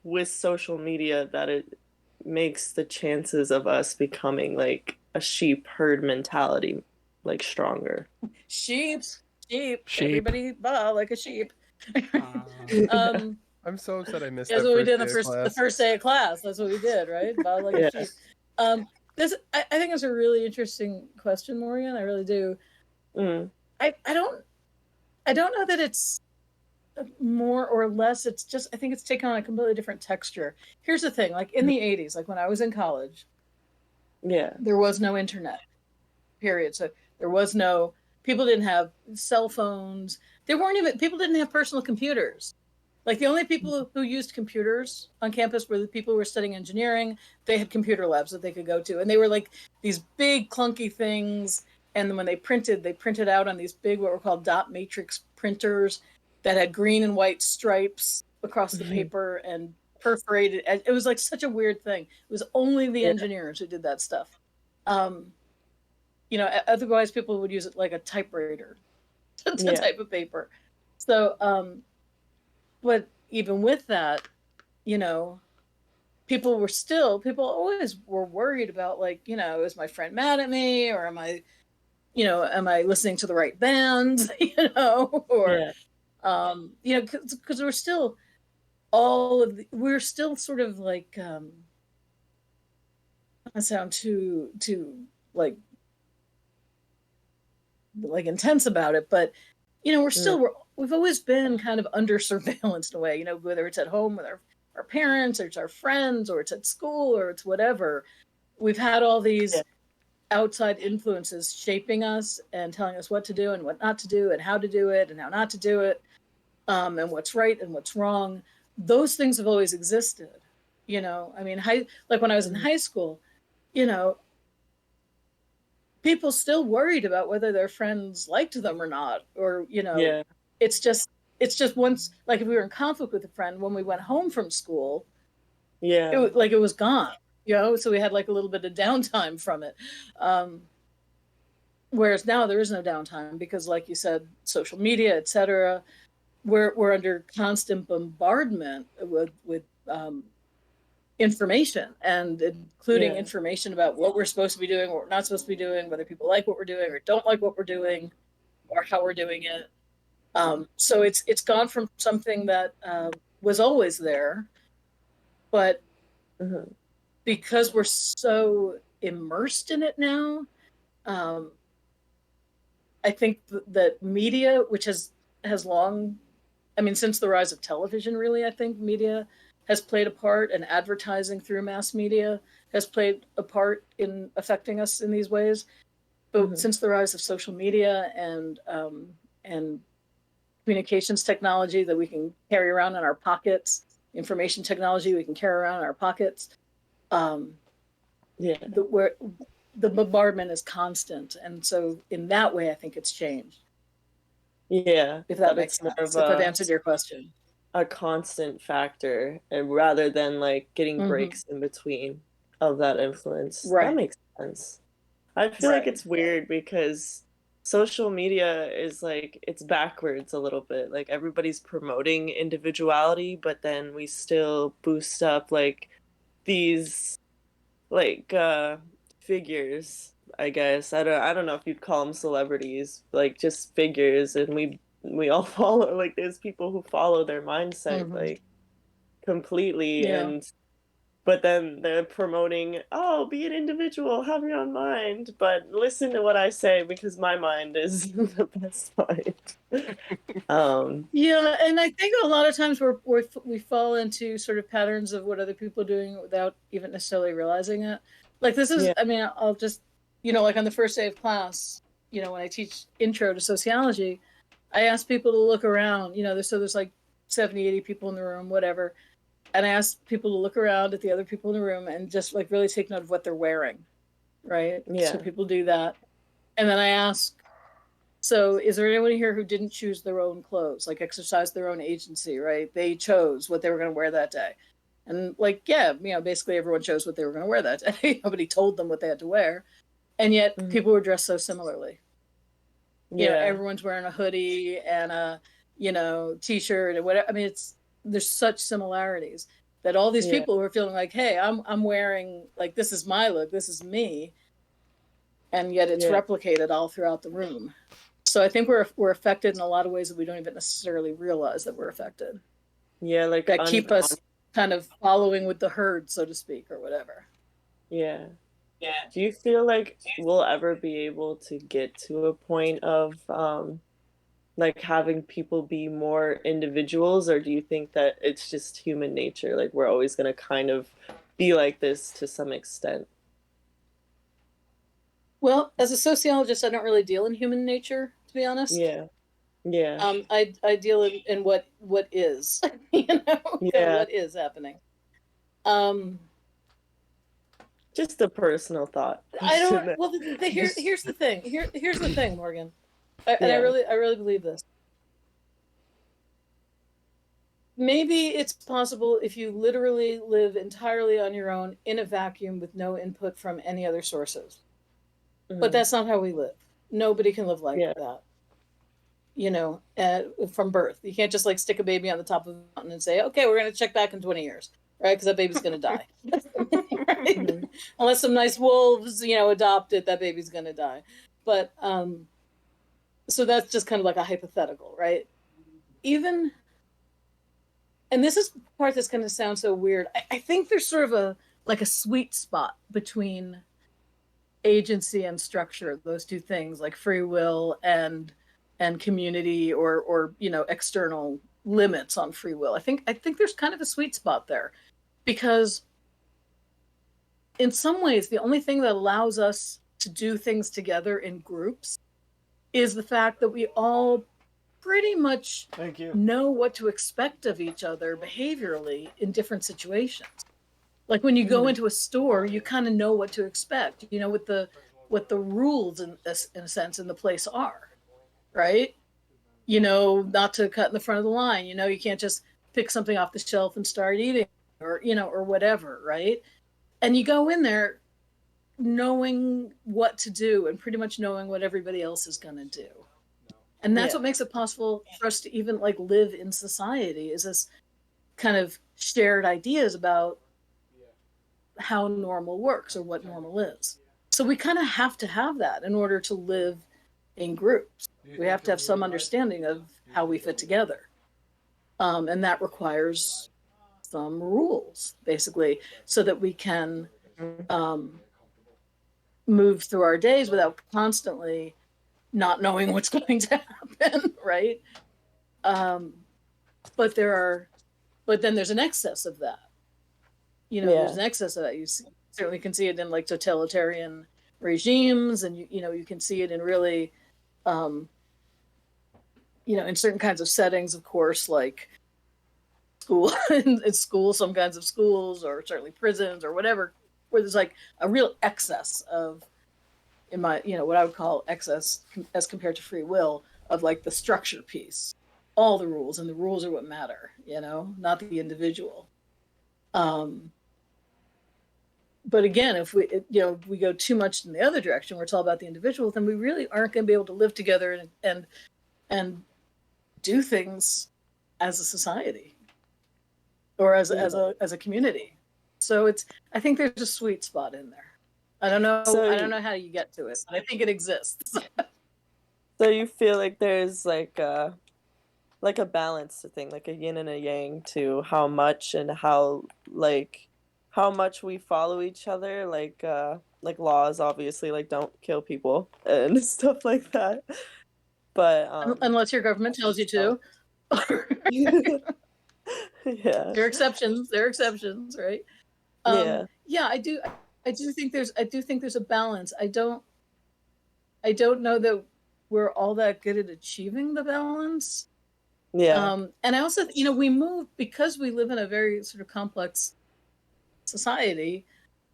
[SPEAKER 3] with social media that it makes the chances of us becoming like a sheep herd mentality like stronger?
[SPEAKER 1] sheep, sheep,
[SPEAKER 2] Sheep.
[SPEAKER 1] everybody baa like a sheep. um,
[SPEAKER 5] I'm so upset I missed
[SPEAKER 1] that's
[SPEAKER 5] that
[SPEAKER 1] what we
[SPEAKER 5] first
[SPEAKER 1] did
[SPEAKER 5] day of
[SPEAKER 1] the
[SPEAKER 5] class.
[SPEAKER 1] first day of class. That's what we did, right? Baa like
[SPEAKER 3] Yeah.
[SPEAKER 1] a sheep. This I think it's a really interesting question, Morgan. I really do.
[SPEAKER 3] Mm,
[SPEAKER 1] I don't know that it's more or less. It's just I think it's taken on a completely different texture. Here's the thing: like in the '80s, like when I was in college,
[SPEAKER 3] yeah.
[SPEAKER 1] there was no internet. Period. So there was no people didn't have cell phones. There weren't even people didn't have personal computers. Like the only people who used computers on campus were the people who were studying engineering. They had computer labs that they could go to, and they were like these big clunky things. And then when they printed out on these big what were called dot matrix printers that had green and white stripes across the paper and perforated. It was like such a weird thing. It was only the
[SPEAKER 3] Yeah.
[SPEAKER 1] engineers who did that stuff. Otherwise people would use it like a typewriter to
[SPEAKER 3] Yeah.
[SPEAKER 1] type of paper. So, but even with that, people always were worried about like, is my friend mad at me, or am I listening to the right band, or,
[SPEAKER 3] Yeah.
[SPEAKER 1] because we're still we're still sort of like, I sound too like intense about it, but we've always been kind of under surveillance in a way, whether it's at home with our parents, or it's our friends, or it's at school, or it's whatever. We've had all these outside influences shaping us and telling us what to do and what not to do and how to do it and how not to do it, and what's right and what's wrong. Those things have always existed. I mean, like when I was in high school, people still worried about whether their friends liked them or not, or
[SPEAKER 3] Yeah.
[SPEAKER 1] it's just once, like if we were in conflict with a friend when we went home from school,
[SPEAKER 3] Yeah.
[SPEAKER 1] it was gone, so we had like a little bit of downtime from it. Whereas now there is no downtime because, like you said, social media, etc., we're under constant bombardment with information, and including information about what we're supposed to be doing, what we're not supposed to be doing, whether people like what we're doing or don't like what we're doing, or how we're doing it. So it's gone from something that was always there, but because we're so immersed in it now, I think that media, which has long, I mean, since the rise of television, really, I think media has played a part, and advertising through mass media has played a part in affecting us in these ways. But since the rise of social media and communications technology that we can carry around in our pockets, information technology we can carry around in our pockets, the bombardment is constant, and so in that way, I think it's changed.
[SPEAKER 3] Yeah.
[SPEAKER 1] If that makes sense. If I've answered your question.
[SPEAKER 3] A constant factor, and rather than like getting breaks in between of that influence.
[SPEAKER 1] Right.
[SPEAKER 3] That makes sense. I feel like it's weird because social media is like, it's backwards a little bit. Like everybody's promoting individuality, but then we still boost up like these like figures, I guess. I don't know if you'd call them celebrities, like just figures, and we all follow, like there's people who follow their mindset like completely, but then they're promoting, oh, be an individual, have your own mind, but listen to what I say because my mind is the best mind.
[SPEAKER 1] Yeah, and I think a lot of times we fall into sort of patterns of what other people are doing without even necessarily realizing it. Like this is, I mean, I'll just, like on the first day of class, when I teach intro to sociology, I asked people to look around, there's like 70, 80 people in the room, whatever. And I asked people to look around at the other people in the room and just like really take note of what they're wearing. Right.
[SPEAKER 3] Yeah.
[SPEAKER 1] So people do that. And then I ask, so is there anyone here who didn't choose their own clothes, like exercise their own agency, right? They chose what they were going to wear that day. And like, yeah, basically everyone chose what they were going to wear that day. Nobody told them what they had to wear. And yet people were dressed so similarly.
[SPEAKER 3] Yeah.
[SPEAKER 1] Everyone's wearing a hoodie and a, t-shirt and whatever. I mean, there's such similarities that all these people were feeling like, hey, I'm wearing, like, this is my look, this is me. And yet it's replicated all throughout the room. So I think we're affected in a lot of ways that we don't even necessarily realize that we're affected.
[SPEAKER 3] Yeah, like
[SPEAKER 1] that keep us kind of following with the herd, so to speak, or whatever.
[SPEAKER 3] Yeah. Do you feel like we'll ever be able to get to a point of like having people be more individuals, or do you think that it's just human nature? Like we're always going to kind of be like this to some extent?
[SPEAKER 1] Well, as a sociologist, I don't really deal in human nature, to be honest.
[SPEAKER 3] Yeah.
[SPEAKER 1] I deal in what is, what is happening.
[SPEAKER 3] Just a personal thought.
[SPEAKER 1] I don't. Well, here's the thing. Here's the thing, Morgan. And I really believe this. Maybe it's possible if you literally live entirely on your own in a vacuum with no input from any other sources. But that's not how we live. Nobody can live like that. From birth. You can't just like stick a baby on the top of a mountain and say, okay, we're going to check back in 20 years, right? Because that baby's going to die. Right? Unless some nice wolves, adopt it, that baby's going to die. But, so that's just kind of like a hypothetical, right? And this is the part that's going to sound so weird. I think there's sort of a sweet spot between agency and structure, those two things, like free will and community or external limits on free will. I think there's kind of a sweet spot there, because in some ways the only thing that allows us to do things together in groups is the fact that we all pretty much know what to expect of each other behaviorally in different situations. Like when you go into a store, you kind of know what to expect. You know what the rules in a sense in the place are, right? Not to cut in the front of the line. You can't just pick something off the shelf and start eating, or or whatever, right? And you go in there knowing what to do and pretty much knowing what everybody else is going to do. And that's what makes it possible for us to even like live in society, is this kind of shared ideas about how normal works or what normal is. So we kind of have to have that in order to live in groups. We have to have some understanding of how we fit together. And that requires some rules, basically, so that we can move through our days without constantly not knowing what's going to happen, right? But then there's an excess of that. There's an excess of that. You certainly can see it in like totalitarian regimes, and you can see it in really, in certain kinds of settings, of course, like school, some kinds of schools, or certainly prisons or whatever, where there's like a real excess of, in my, what I would call excess as compared to free will, of like the structure piece, all the rules, and the rules are what matter, not the individual. But again, if we go too much in the other direction, where it's all about the individual, then we really aren't going to be able to live together and do things as a society or as a community. So I think there's a sweet spot in there. I don't know how you get to it, but I think it exists.
[SPEAKER 3] So you feel like there's like a balance to thing, like a yin and a yang to how much and how much we follow each other, like laws, obviously, like don't kill people and stuff like that. But
[SPEAKER 1] unless your government tells you to.
[SPEAKER 3] Yeah.
[SPEAKER 1] There are exceptions, right? Yeah, I do think there's a balance. I don't know that we're all that good at achieving the balance.
[SPEAKER 3] Yeah.
[SPEAKER 1] And I also, we move because we live in a very sort of complex society.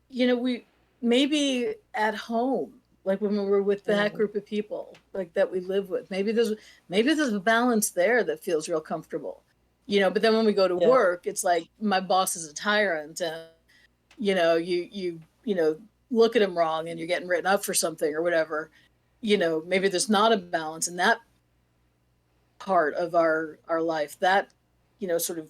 [SPEAKER 1] We maybe at home, like when we're with that group of people like that we live with, maybe there's a balance there that feels real comfortable. But then when we go to work, it's like my boss is a tyrant, and you look at him wrong and you're getting written up for something or whatever. Maybe there's not a balance in that part of our life, that sort of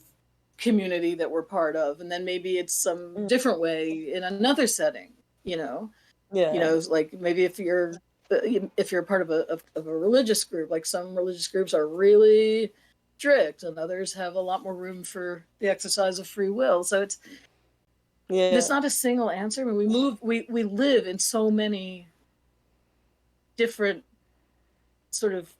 [SPEAKER 1] community that we're part of, and then maybe it's some different way in another setting. Like maybe if you're part of a religious group, like some religious groups are really strict and others have a lot more room for the exercise of free will. So there's not a single answer. I mean, we live in so many different sort of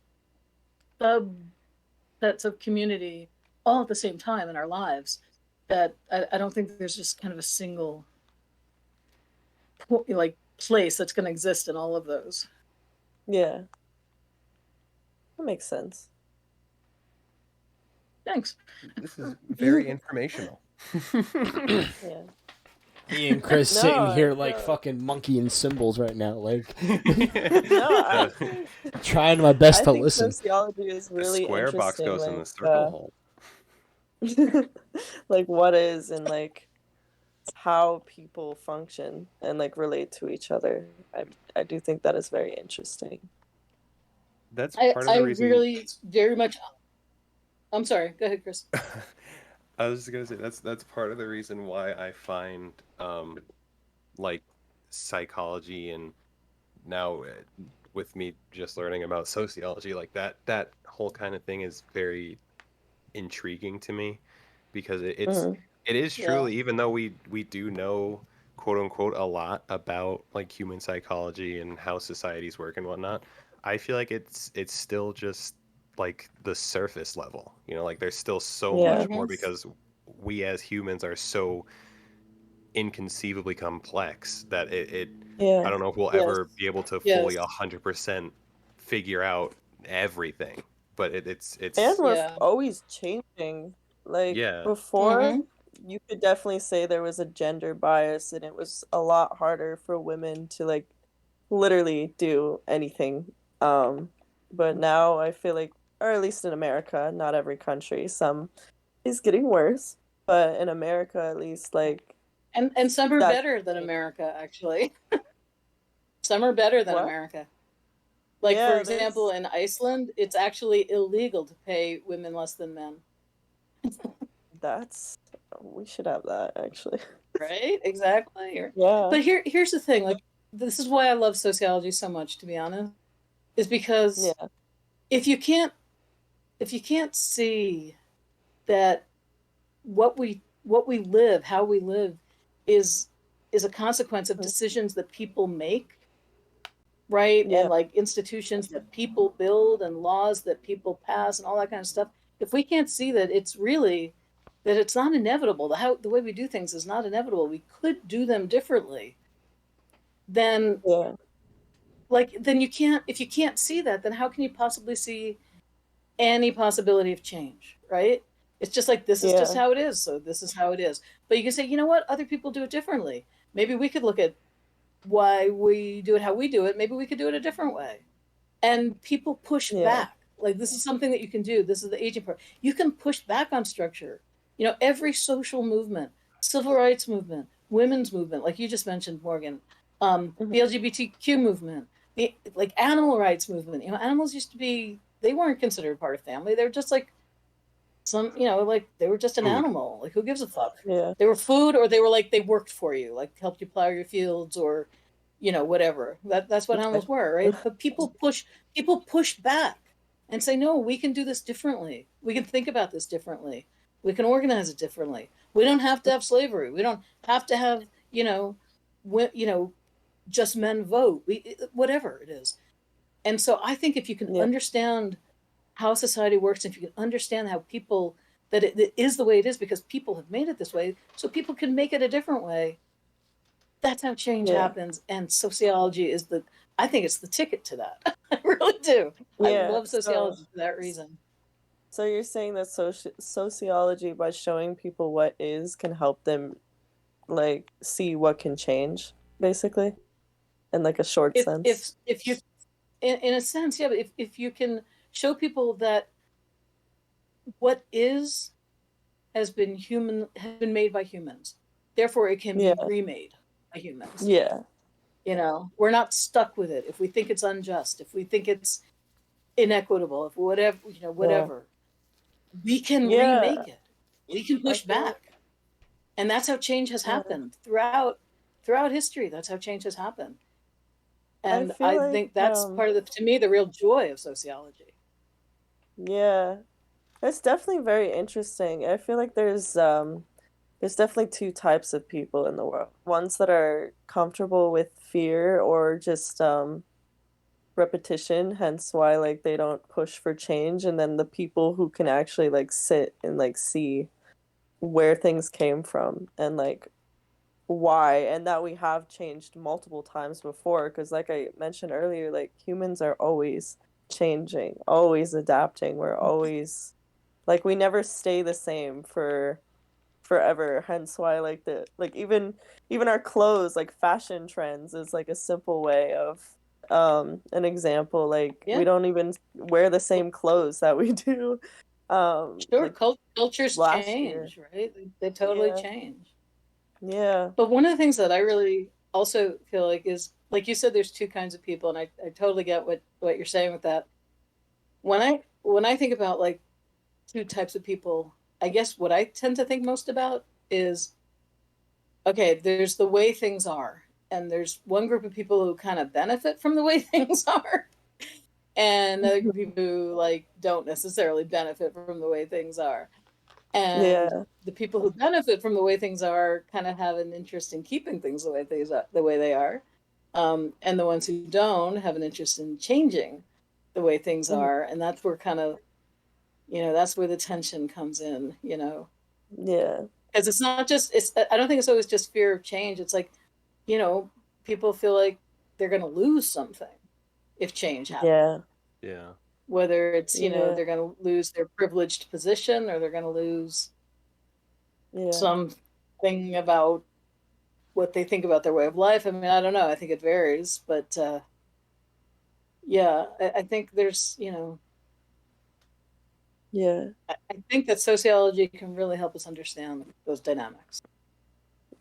[SPEAKER 1] subsets of community all at the same time in our lives that I don't think there's just kind of a single place that's going to exist in all of those.
[SPEAKER 3] Yeah. That makes sense.
[SPEAKER 1] Thanks.
[SPEAKER 5] This is very informational.
[SPEAKER 3] Yeah.
[SPEAKER 2] Me and Chris sitting here like fucking monkeying cymbals right now, like trying my best to listen.
[SPEAKER 3] Sociology is really
[SPEAKER 4] the square box
[SPEAKER 3] interesting.
[SPEAKER 4] goes in the circle hole.
[SPEAKER 3] Like what is and like how people function and like relate to each other. I do think that is very interesting.
[SPEAKER 4] That's part of the reason.
[SPEAKER 1] I really very much. I'm sorry. Go ahead, Chris.
[SPEAKER 4] I was just gonna say that's part of the reason why I find like psychology, and now with me just learning about sociology, like that whole kind of thing is very intriguing to me, because it is truly, even though we do know, quote unquote, a lot about like human psychology and how societies work and whatnot, I feel like it's still just like the surface level, like there's still so much more, because we as humans are so inconceivably complex that I don't know if we'll ever be able to fully 100% figure out everything, but it's
[SPEAKER 3] and we're always changing. Like before, you could definitely say there was a gender bias and it was a lot harder for women to like literally do anything. But now I feel like, or at least in America, not every country, some is getting worse, but in America at least, like,
[SPEAKER 1] and some are better than America, actually. Some are better than America. Like, for example, in Iceland, it's actually illegal to pay women less than men.
[SPEAKER 3] We should have that, actually.
[SPEAKER 1] Right? Exactly.
[SPEAKER 3] Yeah.
[SPEAKER 1] But here's the thing, like, this is why I love sociology so much, to be honest, is because if you can't see that what we live, how we live, is a consequence of decisions that people make, right? And like institutions that people build and laws that people pass and all that kind of stuff. If we can't see that it's not inevitable, the way we do things is not inevitable, we could do them differently, then then you can't, if you can't see that, then how can you possibly see any possibility of change, right? It's just like, this is just how it is, so this is how it is. But you can say, you know what, other people do it differently. Maybe we could look at why we do it how we do it. Maybe we could do it a different way. And people push back. Like, this is something that you can do. This is the aging part. You can push back on structure. Every social movement, civil rights movement, women's movement, like you just mentioned, Morgan, the LGBTQ movement, the like animal rights movement. Animals used to be, they weren't considered part of family. They were just like some, like they were just an animal. Like, who gives a fuck?
[SPEAKER 3] Yeah.
[SPEAKER 1] They were food, or they were like, they worked for you, like helped you plow your fields, or, whatever. That's what animals were, right? But people push back and say, no, we can do this differently. We can think about this differently. We can organize it differently. We don't have to have slavery. We don't have to have, just men vote. Whatever it is. And so I think if you can understand how society works, if you can understand how people, that it is the way it is because people have made it this way, so people can make it a different way, that's how change happens. And sociology is I think it's the ticket to that. I really do. I
[SPEAKER 3] Yeah.
[SPEAKER 1] love sociology for that reason.
[SPEAKER 3] So you're saying that sociology, by showing people what is, can help them like see what can change, basically, in like a short sense.
[SPEAKER 1] If you, in a sense, yeah, but if you can show people that what is has been made by humans, therefore it can be
[SPEAKER 3] Yeah.
[SPEAKER 1] remade by humans.
[SPEAKER 3] Yeah.
[SPEAKER 1] You know, we're not stuck with it. If we think it's unjust, if we think it's inequitable, if whatever, you know,
[SPEAKER 3] Yeah.
[SPEAKER 1] whatever, we can
[SPEAKER 3] Yeah.
[SPEAKER 1] remake it. We can
[SPEAKER 3] I
[SPEAKER 1] push
[SPEAKER 3] feel
[SPEAKER 1] back. And that's how change has
[SPEAKER 3] yeah.
[SPEAKER 1] happened throughout history. That's how change has happened.
[SPEAKER 3] I
[SPEAKER 1] And
[SPEAKER 3] feel
[SPEAKER 1] I
[SPEAKER 3] like
[SPEAKER 1] think that's part of the, to me, the real joy of sociology.
[SPEAKER 3] yeah. It's definitely very interesting. I feel like there's definitely two types of people in the world. Ones that are comfortable with fear or just repetition, hence why like they don't push for change, and then the people who can actually like sit and like see where things came from and like why, and that we have changed multiple times before, because like I mentioned earlier, like humans are always changing, always adapting. We're always like we never stay the same for forever, hence why like the like even our clothes, like fashion trends is like a simple way of an example. Like we
[SPEAKER 1] Yeah,
[SPEAKER 3] don't even wear the same clothes that we do
[SPEAKER 1] sure.
[SPEAKER 3] like
[SPEAKER 1] Cultures
[SPEAKER 3] last year.
[SPEAKER 1] change, right? They totally
[SPEAKER 3] Yeah.
[SPEAKER 1] change.
[SPEAKER 3] Yeah.
[SPEAKER 1] But one of the things that I really also feel like is, like you said, there's two kinds of people, and I totally get what you're saying with that. When I think about like two types of people, I guess what I tend to think most about is, okay, there's the way things are, and there's one group of people who kind of benefit from the way things are, and another group of people who like don't necessarily benefit from the way things are. And
[SPEAKER 3] Yeah.
[SPEAKER 1] the people who benefit from the way things are kind of have an interest in keeping things the way they are, and the ones who don't have an interest in changing the way things
[SPEAKER 3] Mhm.
[SPEAKER 1] are, and that's where kind of, you know, that's where the tension comes in, you know,
[SPEAKER 3] Yeah.
[SPEAKER 1] because it's not just, it's, I don't think it's always just fear of change. It's like, you know, people feel like they're going to lose something if change happens,
[SPEAKER 3] Yeah.
[SPEAKER 4] Yeah.
[SPEAKER 1] whether it's, you know,
[SPEAKER 3] Yeah.
[SPEAKER 1] they're going to lose their privileged position, or they're going to lose
[SPEAKER 3] Yeah.
[SPEAKER 1] something about what they think about their way of life. I mean, I don't know. I think it varies, but yeah, I think there's, you know,
[SPEAKER 3] Yeah.
[SPEAKER 1] I think that sociology can really help us understand those dynamics.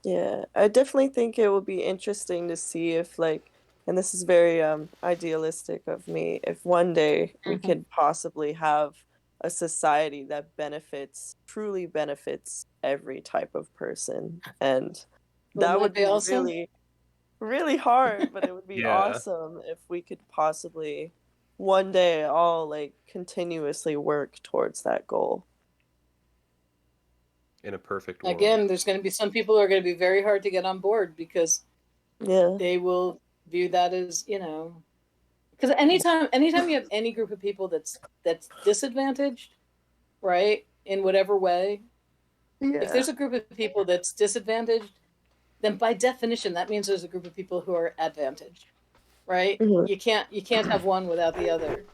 [SPEAKER 3] Yeah, I definitely think it would be interesting to see if like, and this is very idealistic of me, if one day we
[SPEAKER 1] Mhm.
[SPEAKER 3] could possibly have a society that benefits, truly benefits every type of person. And
[SPEAKER 1] Wouldn't
[SPEAKER 3] that
[SPEAKER 1] that
[SPEAKER 3] would
[SPEAKER 1] be
[SPEAKER 3] be
[SPEAKER 1] awesome?
[SPEAKER 3] really, really hard, but it would be
[SPEAKER 4] Yeah.
[SPEAKER 3] awesome if we could possibly one day all like continuously work towards that goal.
[SPEAKER 4] In a perfect world.
[SPEAKER 1] Again, there's going to be some people who are going to be very hard to get on board because
[SPEAKER 3] Yeah.
[SPEAKER 1] they will view that as, you know, because anytime you have any group of people that's disadvantaged, right, in whatever way, if
[SPEAKER 3] Yeah.
[SPEAKER 1] there's a group of people that's disadvantaged, then by definition that means there's a group of people who are advantaged, right?
[SPEAKER 3] Mhm.
[SPEAKER 1] You can't have one without the other.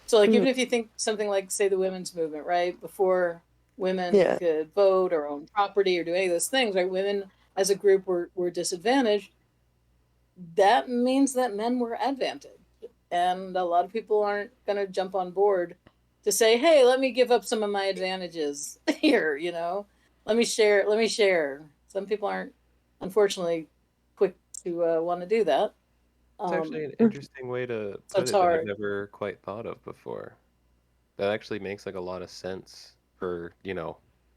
[SPEAKER 1] So like
[SPEAKER 3] Mhm.
[SPEAKER 1] even if you think something like, say, the women's movement, right? Before women
[SPEAKER 3] Yeah.
[SPEAKER 1] could vote or own property or do any of those things, right? Women as a group were disadvantaged. That means that men were advantaged. And a lot of people aren't gonna jump on board to say, hey, let me give up some of my advantages here, you know. Let me share. Some people aren't, unfortunately, quick to want to do that.
[SPEAKER 4] It's actually an
[SPEAKER 3] Mhm.
[SPEAKER 4] interesting way to
[SPEAKER 1] So
[SPEAKER 4] put
[SPEAKER 1] it's
[SPEAKER 4] it that I've
[SPEAKER 1] hard.
[SPEAKER 4] never quite thought of before. That actually makes like a lot of sense for,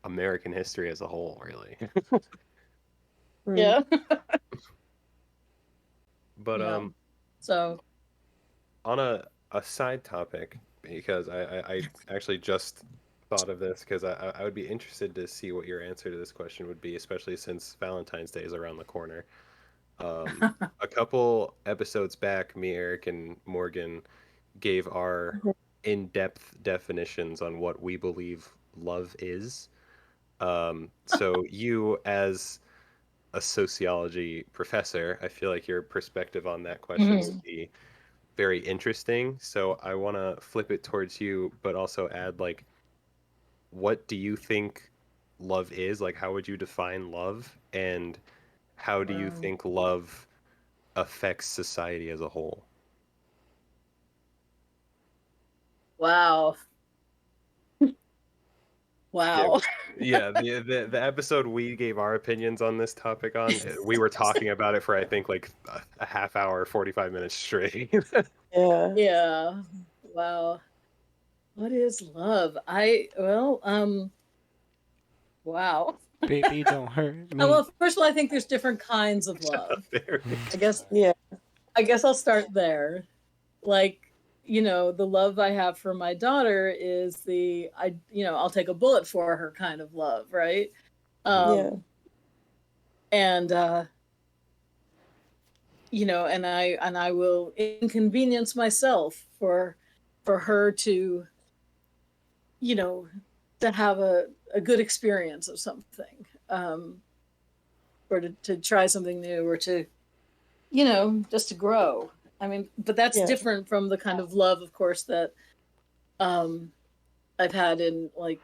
[SPEAKER 4] American history as a whole, really.
[SPEAKER 3] Mhm.
[SPEAKER 1] Yeah.
[SPEAKER 4] But
[SPEAKER 1] Yeah. So
[SPEAKER 4] on a side topic, because I actually just thought of this because I would be interested to see what your answer to this question would be, especially since Valentine's Day is around the corner. Um, a couple episodes back, me, Eric, and Morgan gave our
[SPEAKER 3] Mhm.
[SPEAKER 4] in-depth definitions on what we believe love is. So you, as a sociology professor, I feel like your perspective on that question would be very interesting. So I want to flip it towards you, but also add like, what do you think love is? Like, how would you define love? And how do you
[SPEAKER 1] Wow.
[SPEAKER 4] think love affects society as a whole?
[SPEAKER 1] Wow.
[SPEAKER 4] Yeah,
[SPEAKER 1] Wow.
[SPEAKER 4] yeah. The episode we gave our opinions on this topic on, we were talking about it for I think like a half hour, 45 minutes straight.
[SPEAKER 3] Yeah.
[SPEAKER 1] Yeah. Wow. What is love? Wow.
[SPEAKER 2] Baby, don't hurt me.
[SPEAKER 1] Well, first of all, I think there's different kinds of love. I guess
[SPEAKER 3] Yeah.
[SPEAKER 1] I'll start there. Like, the love I have for my daughter is I'll take a bullet for her kind of love, right?
[SPEAKER 3] Yeah.
[SPEAKER 1] And and I will inconvenience myself for her to, to have a good experience of something, or to try something new, or to, just to grow. I mean, but that's
[SPEAKER 3] Yeah.
[SPEAKER 1] different from the kind of love, of course, that I've had in, like,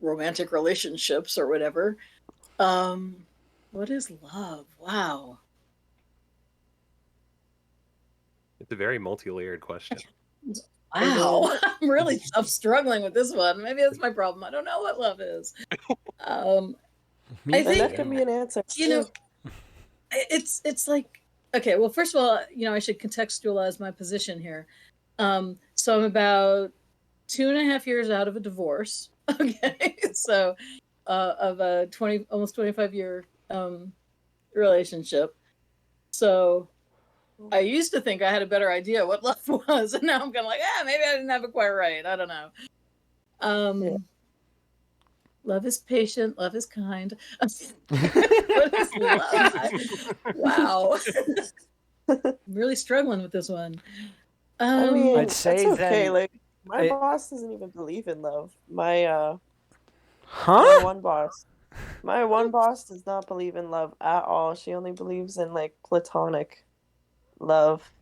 [SPEAKER 1] romantic relationships or whatever. What is love? Wow.
[SPEAKER 4] It's a very multi-layered question.
[SPEAKER 1] Wow. I'm struggling with this one. Maybe that's my problem. I don't know what love is.
[SPEAKER 2] Me
[SPEAKER 1] I think,
[SPEAKER 3] that could be an answer.
[SPEAKER 1] it's like, okay, well, first of all, I should contextualize my position here. So I'm about 2.5 years out of a divorce. Okay. So, of a almost 25-year relationship. So I used to think I had a better idea what love was, and now I'm kind of like, maybe I didn't have it quite right. I don't know. Love is patient. Love is kind. What is love? Wow. I'm really struggling with this one.
[SPEAKER 3] I mean,
[SPEAKER 2] I'd say
[SPEAKER 3] it's okay.
[SPEAKER 2] then-
[SPEAKER 3] Like, my boss doesn't even believe in love. My
[SPEAKER 2] Huh?
[SPEAKER 3] one boss. My one boss does not believe in love at all. She only believes in like platonic love,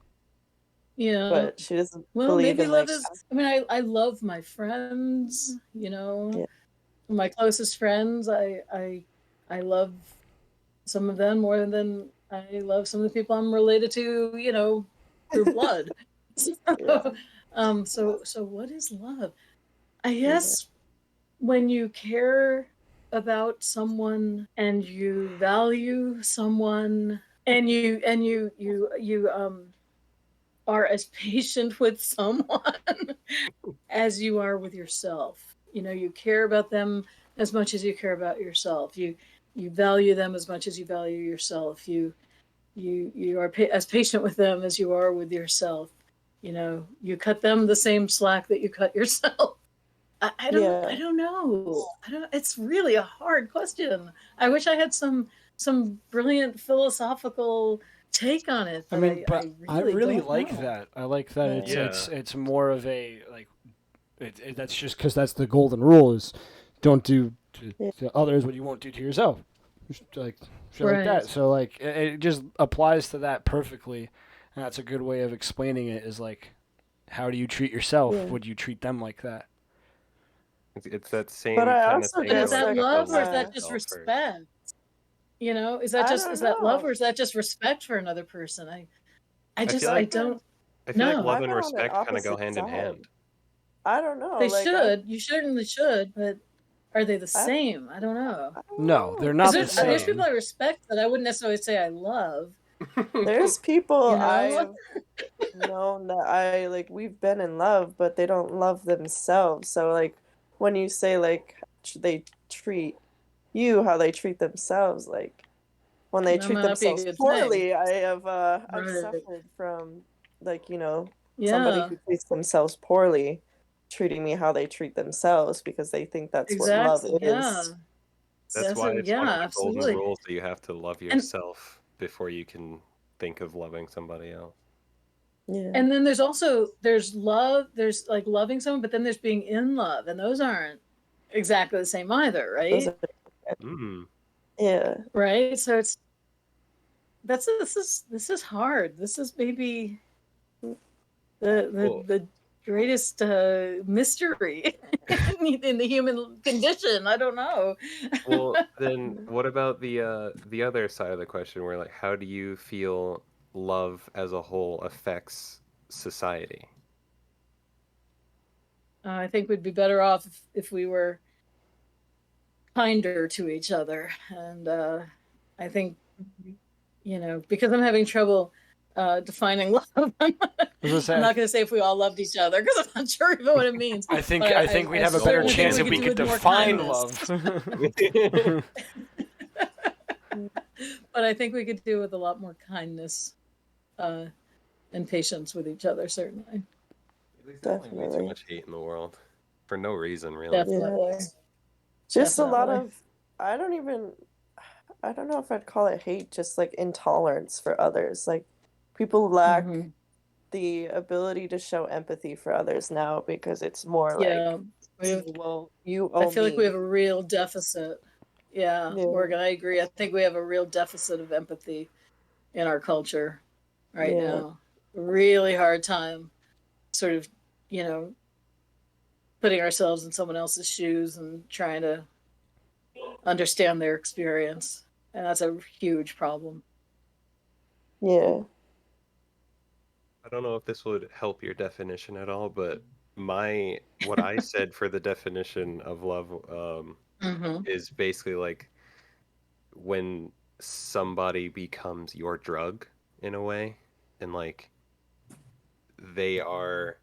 [SPEAKER 1] Yeah.
[SPEAKER 3] but she doesn't
[SPEAKER 1] Well,
[SPEAKER 3] believe
[SPEAKER 1] maybe
[SPEAKER 3] in
[SPEAKER 1] love
[SPEAKER 3] like
[SPEAKER 1] is. I mean, I love my friends.
[SPEAKER 3] Yeah.
[SPEAKER 1] My closest friends. I love some of them more than I love some of the people I'm related to. Through blood.
[SPEAKER 3] Yeah.
[SPEAKER 1] So what is love? I guess when you care about someone and you value someone, and you are as patient with someone as you are with yourself. You care about them as much as you care about yourself. You value them as much as you value yourself. You are as patient with them as you are with yourself. You cut them the same slack that you cut yourself. I don't know. It's really a hard question. I wish I had some brilliant philosophical take on it.
[SPEAKER 2] I
[SPEAKER 1] But
[SPEAKER 2] mean, but I really
[SPEAKER 1] don't
[SPEAKER 2] like
[SPEAKER 1] know.
[SPEAKER 2] that. I like that
[SPEAKER 4] Yeah.
[SPEAKER 2] it's more of a like that's just because that's the golden rule is don't do to others what you won't do to yourself. Just, like shit like that.
[SPEAKER 1] Right.
[SPEAKER 2] So like it just applies to that perfectly, and that's a good way of explaining it. Is like, how do you treat yourself?
[SPEAKER 3] Yeah.
[SPEAKER 2] Would you treat them like that?
[SPEAKER 4] It's that same
[SPEAKER 3] But I
[SPEAKER 4] kind of
[SPEAKER 3] also
[SPEAKER 4] thing.
[SPEAKER 1] But
[SPEAKER 3] guess
[SPEAKER 1] is
[SPEAKER 4] where,
[SPEAKER 1] that
[SPEAKER 4] like, you have to
[SPEAKER 1] love, or is
[SPEAKER 4] love
[SPEAKER 1] that just
[SPEAKER 4] yourself first.
[SPEAKER 1] respect? Is
[SPEAKER 3] I
[SPEAKER 1] that
[SPEAKER 3] don't
[SPEAKER 1] love,
[SPEAKER 3] know.
[SPEAKER 1] or is that just respect for another person? I
[SPEAKER 4] feel
[SPEAKER 1] I
[SPEAKER 4] like-
[SPEAKER 1] don't
[SPEAKER 4] I feel like
[SPEAKER 1] No.
[SPEAKER 4] love
[SPEAKER 3] I'm
[SPEAKER 4] and
[SPEAKER 3] on the
[SPEAKER 4] respect kind of go
[SPEAKER 3] opposite
[SPEAKER 4] hand in
[SPEAKER 3] side.
[SPEAKER 4] hand.
[SPEAKER 3] I don't know.
[SPEAKER 1] They
[SPEAKER 3] like,
[SPEAKER 1] should. You certainly should, but are they the same? I don't know.
[SPEAKER 3] I don't
[SPEAKER 2] No,
[SPEAKER 3] know.
[SPEAKER 2] they're not the
[SPEAKER 1] There's
[SPEAKER 2] same.
[SPEAKER 1] people I respect that I wouldn't necessarily say I love.
[SPEAKER 3] There's people
[SPEAKER 1] You know?
[SPEAKER 3] I've known that I like we've been in love, but they don't love themselves. So like when you say like they treat you how they treat themselves, like when they
[SPEAKER 1] That
[SPEAKER 3] treat
[SPEAKER 1] might not be a
[SPEAKER 3] themselves
[SPEAKER 1] good thing.
[SPEAKER 3] poorly, I've
[SPEAKER 1] Right.
[SPEAKER 3] suffered from like, somebody
[SPEAKER 1] Yeah,
[SPEAKER 3] who treats themselves poorly treating me how they treat themselves because they think that's what love
[SPEAKER 1] exactly. Yeah.
[SPEAKER 3] is.
[SPEAKER 4] That's why it's one of the golden
[SPEAKER 1] absolutely.
[SPEAKER 4] rules that you have to love yourself before you can think of loving somebody else.
[SPEAKER 3] Yeah.
[SPEAKER 1] And then there's love, there's like loving someone, but then there's being in love, and those aren't exactly the same either,
[SPEAKER 3] Those
[SPEAKER 1] right?
[SPEAKER 3] are,
[SPEAKER 4] Mm.
[SPEAKER 3] yeah.
[SPEAKER 1] Right. So this is hard. This is maybe
[SPEAKER 4] Well,
[SPEAKER 1] the greatest mystery in the human condition. I don't know.
[SPEAKER 4] well, then what about the other side of the question where like how do you feel love as a whole affects society?
[SPEAKER 1] I think we'd be better off if we were kinder to each other. And I think, because I'm having trouble defining love, I'm
[SPEAKER 2] was gonna
[SPEAKER 1] not
[SPEAKER 2] say,
[SPEAKER 1] going to say if we all loved each other because I'm not sure even what it means.
[SPEAKER 2] I think
[SPEAKER 1] But
[SPEAKER 2] I think we'd
[SPEAKER 1] I
[SPEAKER 2] have a better
[SPEAKER 1] certainly think
[SPEAKER 2] chance if we
[SPEAKER 1] do
[SPEAKER 2] could
[SPEAKER 1] with more
[SPEAKER 2] define
[SPEAKER 1] kindness.
[SPEAKER 2] love.
[SPEAKER 1] But I think we could do with a lot more kindness and patience with each other, certainly.
[SPEAKER 4] There's definitely way too
[SPEAKER 3] Definitely.
[SPEAKER 4] much hate in the world for no reason, really.
[SPEAKER 1] Definitely.
[SPEAKER 3] Yeah. Just a lot
[SPEAKER 1] Definitely.
[SPEAKER 3] of, I don't know if I'd call it hate, just like intolerance for others. Like people lack
[SPEAKER 1] Mhm.
[SPEAKER 3] the ability to show empathy for others now because it's more
[SPEAKER 1] Yeah.
[SPEAKER 3] like, well, you
[SPEAKER 1] I
[SPEAKER 3] owe
[SPEAKER 1] feel like we
[SPEAKER 3] me.
[SPEAKER 1] have a real deficit. Yeah,
[SPEAKER 3] Yeah,
[SPEAKER 1] Morgan, I agree. I think we have a real deficit of empathy in our culture right
[SPEAKER 3] yeah,
[SPEAKER 1] now. Really hard time sort of, you know, putting ourselves in someone else's shoes and trying to understand their experience. And that's a huge problem.
[SPEAKER 3] yeah.
[SPEAKER 4] I don't know if this would help your definition at all, but what I said for the definition of love
[SPEAKER 1] Mm-hmm.
[SPEAKER 4] is basically like when somebody becomes your drug in a way, and like they are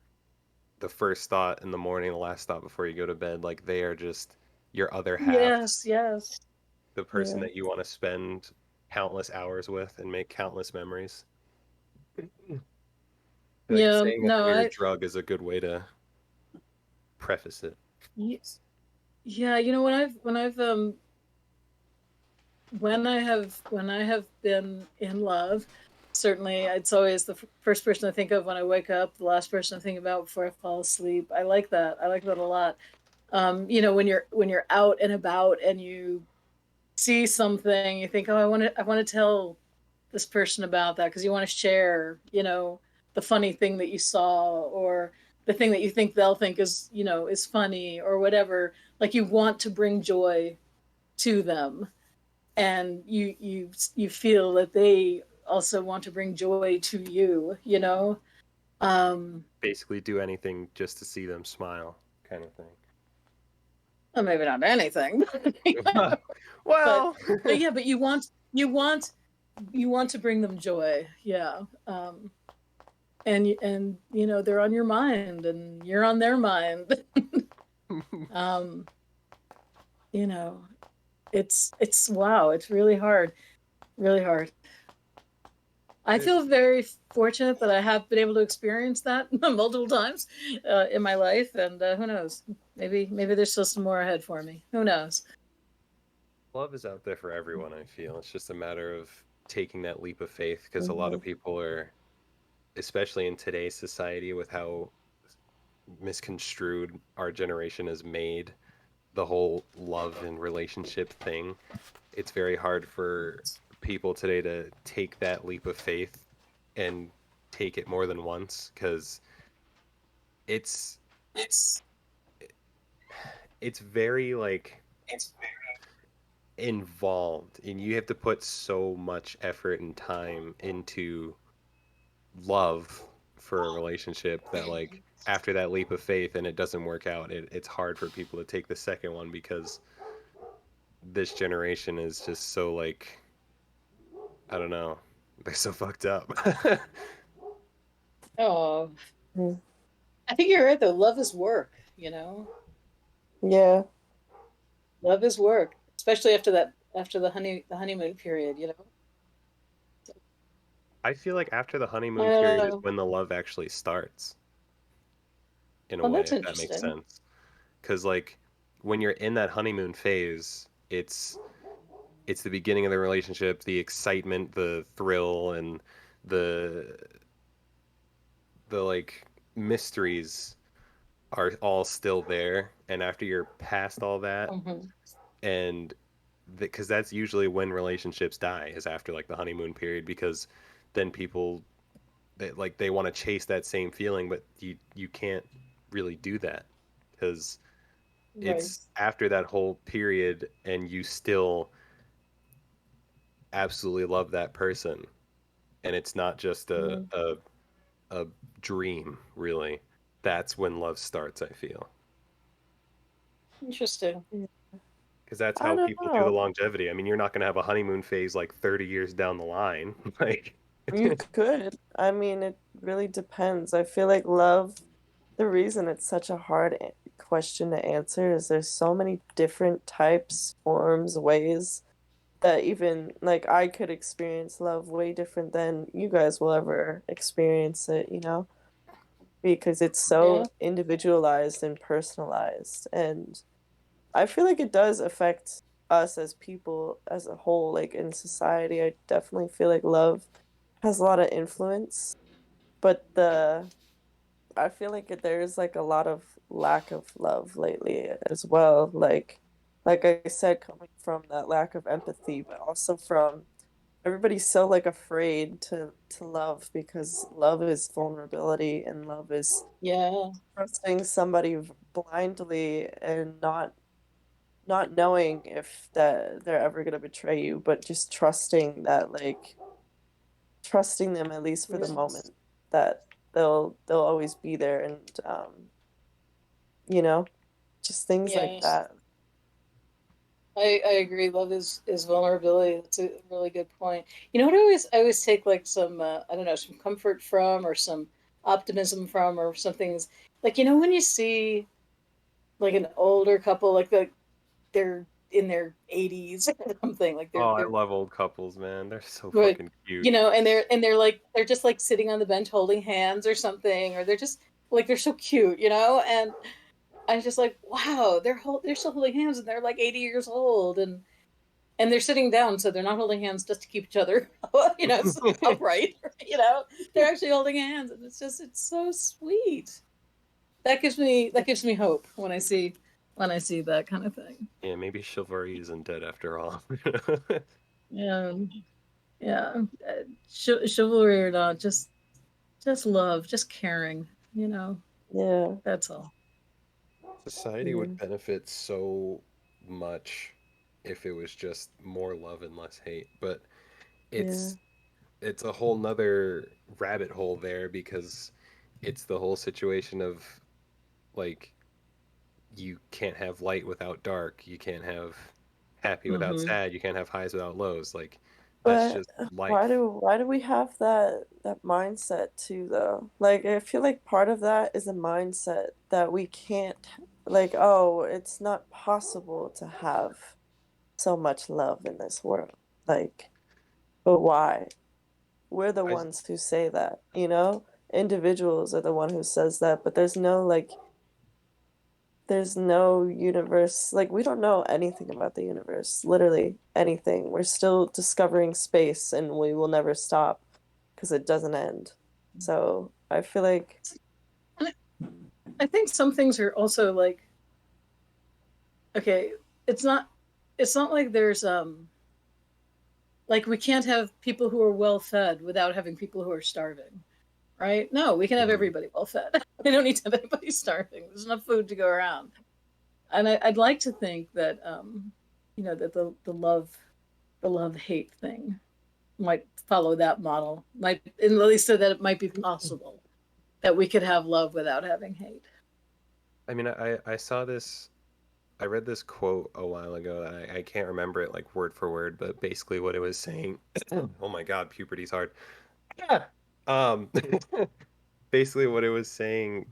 [SPEAKER 4] the first thought in the morning, the last thought before you go to bed, like they are just your other half,
[SPEAKER 1] Yes, yes.
[SPEAKER 4] the person
[SPEAKER 3] Yeah.
[SPEAKER 4] that you want to spend countless hours with and make countless memories. Like
[SPEAKER 1] Yeah,
[SPEAKER 4] saying that
[SPEAKER 1] no,
[SPEAKER 4] they're your drug is a good way to preface it.
[SPEAKER 1] yes. Yeah, when I have been in love, certainly it's always the first person I think of when I wake up, the last person I think about before I fall asleep. I like that. I like that a lot. When you're out and about and you see something, you think, oh, I want to tell this person about that because you want to share, the funny thing that you saw or the thing that you think they'll think is funny or whatever. Like you want to bring joy to them, and you feel that they also want to bring joy to you. um
[SPEAKER 4] Basically, do anything just to see them smile, kind of thing.
[SPEAKER 1] well, maybe not anything. but
[SPEAKER 4] Well,
[SPEAKER 1] but yeah, but you want to bring them joy. Yeah. And they're on your mind and you're on their mind. um you know it's wow, it's really hard, really hard. I feel very fortunate that I have been able to experience that multiple times in my life, and who knows? Maybe there's still some more ahead for me. Who knows?
[SPEAKER 4] love is out there for everyone, I feel. It's just a matter of taking that leap of faith because a lot
[SPEAKER 3] Hmm.
[SPEAKER 4] of people are, especially in today's society, with how misconstrued our generation has made the whole love and relationship thing. It's very hard for people today to take that leap of faith and take it more than once because it's it's very like involved and you have to put so much effort and time into love for a relationship that like after that leap of faith and it doesn't work out, it's hard for people to take the second one because this generation is just so like I don't know, they're so fucked up.
[SPEAKER 1] Oh, I think you're right though. Love is work.
[SPEAKER 3] Yeah.
[SPEAKER 1] Love is work, especially after the honeymoon period.
[SPEAKER 4] I feel like after the honeymoon period is
[SPEAKER 1] Oh,
[SPEAKER 4] when the love actually starts in a
[SPEAKER 1] well,
[SPEAKER 4] way,
[SPEAKER 1] that's
[SPEAKER 4] if that makes
[SPEAKER 1] interesting.
[SPEAKER 4] sense. Because like when you're in that honeymoon phase, it's the beginning of the relationship, the excitement, the thrill, and the the like mysteries are all still there. And after you're past all that,
[SPEAKER 1] Hmm.
[SPEAKER 4] and because that's usually when relationships die, is after like the honeymoon period, because then people they want to chase that same feeling, but you can't really do that because
[SPEAKER 1] Right.
[SPEAKER 4] it's after that whole period and you still absolutely love that person, and it's not just
[SPEAKER 1] Mhm.
[SPEAKER 4] a dream really. That's when love starts, I feel.
[SPEAKER 1] Interesting.
[SPEAKER 3] Yeah.
[SPEAKER 4] Because that's
[SPEAKER 3] I
[SPEAKER 4] how
[SPEAKER 3] don't
[SPEAKER 4] people do the
[SPEAKER 3] know.
[SPEAKER 4] longevity. I mean, you're not going to have a honeymoon phase like 30 years down the line. Like,
[SPEAKER 3] You could. I mean, it really depends. I feel like love, the reason it's such a hard question to answer is there's so many different types, forms, ways that even like I could experience love way different than you guys will ever experience it, you know? Because it's
[SPEAKER 1] Yeah.
[SPEAKER 3] so individualized and personalized. And I feel like it does affect us as people as a whole, like in society. I definitely feel like love has a lot of influence, but I feel like there's like a lot of lack of love lately as well. Like I said, coming from that lack of empathy, but also from everybody's so like afraid to love because love is vulnerability and love is
[SPEAKER 1] Yeah.
[SPEAKER 3] trusting somebody blindly and not knowing if that they're ever gonna betray you, but just trusting them at least for the
[SPEAKER 1] Yes.
[SPEAKER 3] moment that they'll always be there and you know, just things like
[SPEAKER 1] Yes.
[SPEAKER 3] that.
[SPEAKER 1] I agree. Love is vulnerability. That's a really good point. You know what I always take like some I don't know, some comfort from, or some optimism from, or some things, like, when you see like an older couple, like they're in their 80s or something, like
[SPEAKER 4] oh, I
[SPEAKER 1] they're
[SPEAKER 4] love old couples, man. They're so
[SPEAKER 1] good,
[SPEAKER 4] fucking cute.
[SPEAKER 1] and they're just like sitting on the bench holding hands or something, or they're just like they're so cute, and I was just like, wow, they're still holding hands, and they're like 80 years old, and they're sitting down, so they're not holding hands just to keep each other, upright. They're actually holding hands, and it's so sweet. That gives me hope when I see that kind of thing.
[SPEAKER 4] Yeah, maybe chivalry isn't dead after all.
[SPEAKER 1] Yeah, yeah. Chivalry or not, just love, just caring.
[SPEAKER 3] Yeah,
[SPEAKER 1] That's all.
[SPEAKER 4] Society would
[SPEAKER 3] yeah,
[SPEAKER 4] benefit so much if it was just more love and less hate, but
[SPEAKER 3] yeah,
[SPEAKER 4] it's it's a whole nother rabbit hole there because it's the whole situation of like you can't have light without dark, you can't have happy without
[SPEAKER 1] Hmm.
[SPEAKER 4] sad, you can't have highs without lows. Like that's
[SPEAKER 3] but
[SPEAKER 4] just
[SPEAKER 3] why
[SPEAKER 4] life.
[SPEAKER 3] do we have that mindset too though? Like I feel like part of that is a mindset that we can't, like, oh, it's not possible to have so much love in this world. Like, but why? We're the
[SPEAKER 4] I
[SPEAKER 3] ones who say that, you know? Individuals are the one who says that, but there's no universe. Like, we don't know anything about the universe, literally anything. We're still discovering space and we will never stop because it doesn't end. So, I feel like,
[SPEAKER 1] And I think some things are also like, okay, it's not it's not like there's like we can't have people who are well fed without having people who are starving, right? No, we can have
[SPEAKER 4] Mhm.
[SPEAKER 1] everybody well fed. We don't need to have anybody starving. There's enough food to go around. And I'd like to think that that the love hate thing might follow that model, might, at least so that it might be possible that we could have love without having hate.
[SPEAKER 4] I mean, I saw this, I read this quote a while ago. I can't remember it like word for word, but basically what it was saying, oh my God, puberty's hard. Yeah. Um, basically what it was saying,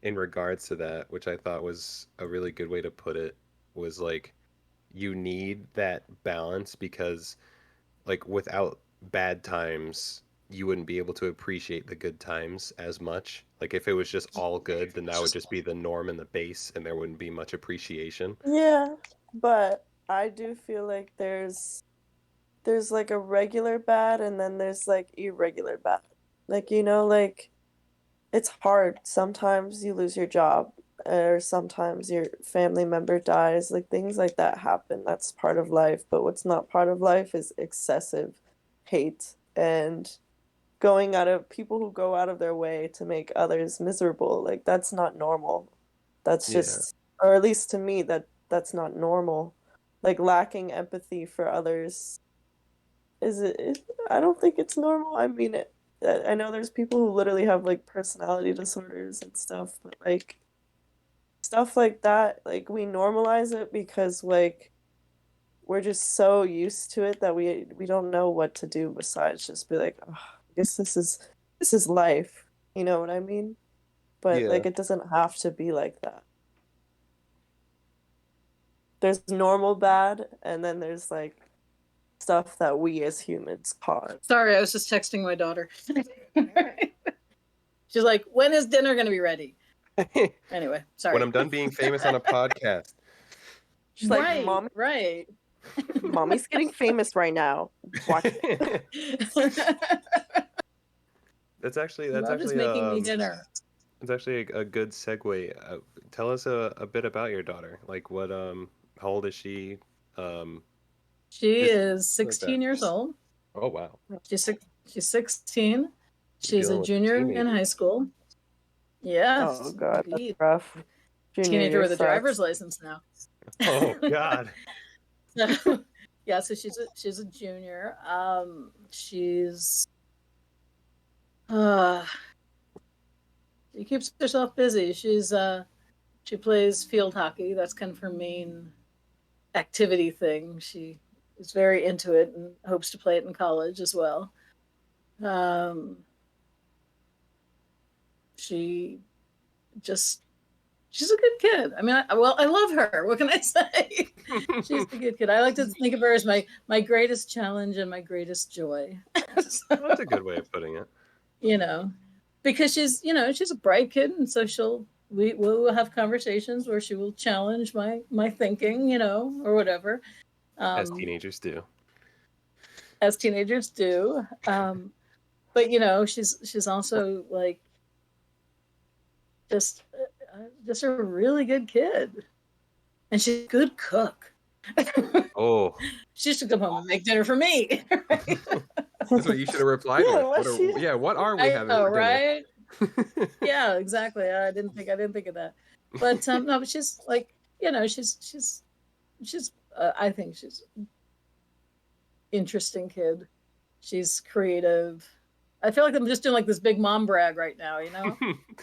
[SPEAKER 4] in regards to that, which I thought was a really good way to put it, was like you need that balance because like without bad times, you wouldn't be able to appreciate the good times as much. Like if it was just all good, then that would just be the norm and the base, and there wouldn't be much appreciation.
[SPEAKER 3] yeah, but I do feel like there's like a regular bad and then there's like irregular bad. Like, like it's hard. Sometimes you lose your job or sometimes your family member dies. Like things like that happen. That's part of life. But what's not part of life is excessive hate and going out of people who go out of their way to make others miserable. Like that's not normal. That's
[SPEAKER 4] Yeah.
[SPEAKER 3] just, or at least to me, that's not normal. Like lacking empathy for others I don't think it's normal. I mean, I know there's people who literally have like personality disorders and stuff, but like stuff like that, like we normalize it because like we're just so used to it that we don't know what to do besides just be like, oh, I guess this is life. You know what I mean? But
[SPEAKER 4] Yeah.
[SPEAKER 3] like it doesn't have to be like that. There's normal bad, and then there's like stuff that we as humans cause.
[SPEAKER 1] Sorry, I was just texting my daughter. She's like, when is dinner going to be ready? Anyway, sorry.
[SPEAKER 4] When I'm done being famous on a podcast.
[SPEAKER 3] She's like,
[SPEAKER 1] right,
[SPEAKER 3] Mommy,
[SPEAKER 1] right.
[SPEAKER 3] Mommy's getting famous right now. Watch it.
[SPEAKER 4] That's actually
[SPEAKER 1] Love is making me dinner.
[SPEAKER 4] It's actually a good segue. Tell us a bit about your daughter. Like what how old is she?
[SPEAKER 1] She
[SPEAKER 4] Just
[SPEAKER 1] is
[SPEAKER 4] like that.
[SPEAKER 1] 16 years old.
[SPEAKER 4] Oh wow.
[SPEAKER 1] She's 16.
[SPEAKER 4] You're
[SPEAKER 1] She's a
[SPEAKER 4] dealing with
[SPEAKER 1] junior in
[SPEAKER 4] teenagers.
[SPEAKER 1] high school. Yes,
[SPEAKER 3] Oh God, that's
[SPEAKER 1] indeed.
[SPEAKER 3] rough. Junior
[SPEAKER 1] Teenager
[SPEAKER 3] year
[SPEAKER 1] with a
[SPEAKER 3] sucks.
[SPEAKER 1] driver's license now.
[SPEAKER 4] Oh God.
[SPEAKER 1] So, yeah, so she's a junior. She's she keeps herself busy. She plays field hockey. That's kind of her main activity thing. She is very into it and hopes to play it in college as well. She just she's a good kid. I mean, I love her. What can I say? She's a good kid. I like to think of her as my greatest challenge and my greatest joy.
[SPEAKER 4] That's a good way of putting it.
[SPEAKER 1] You know, because she's a bright kid, and so we will have conversations where she will challenge my thinking, or whatever.
[SPEAKER 4] As teenagers do.
[SPEAKER 1] As teenagers do. But she's also like just a really good kid, and she's a good cook.
[SPEAKER 4] Oh.
[SPEAKER 1] She used to come home and make dinner for me. Right?
[SPEAKER 5] That's what you should have replied with. What are we having for dinner?
[SPEAKER 1] Right? Yeah, exactly. I didn't think of that. But no, but she's like, she's I think she's an interesting kid. She's creative. I feel like I'm just doing like this big mom brag right now,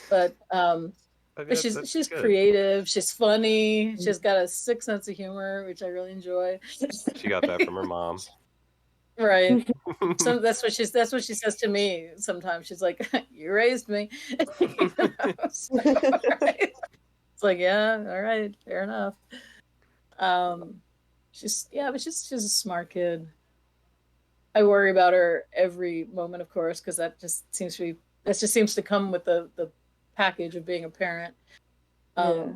[SPEAKER 1] But
[SPEAKER 4] I mean,
[SPEAKER 1] but she's
[SPEAKER 4] good.
[SPEAKER 1] creative. She's funny. She's got a sick sense of humor, which I really enjoy.
[SPEAKER 4] She got that from her mom.
[SPEAKER 1] Right. So that's what she says to me sometimes. She's like, "You raised me." So, right? It's like, yeah, all right, fair enough. But she's a smart kid. I worry about her every moment, of course, because that just seems to come with the package of being a parent.
[SPEAKER 4] Yeah,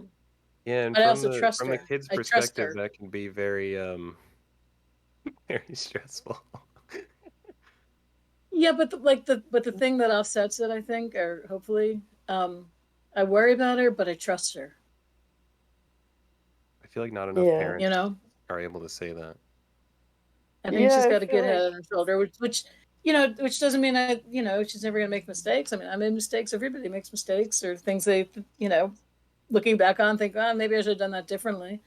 [SPEAKER 4] and
[SPEAKER 1] but I also trust
[SPEAKER 4] from
[SPEAKER 1] her.
[SPEAKER 4] the kid's
[SPEAKER 1] I trust
[SPEAKER 4] perspective,
[SPEAKER 1] her.
[SPEAKER 4] that can be very very stressful.
[SPEAKER 1] Yeah, but the thing that offsets it, I think, or hopefully, I worry about her, but I trust her.
[SPEAKER 4] I feel like not enough parents are able to say that.
[SPEAKER 1] I think she's got a good head on her shoulder, which doesn't mean she's never gonna make mistakes. I mean, I made mistakes. Everybody makes mistakes, or things they, looking back on, think, oh, maybe I should have done that differently.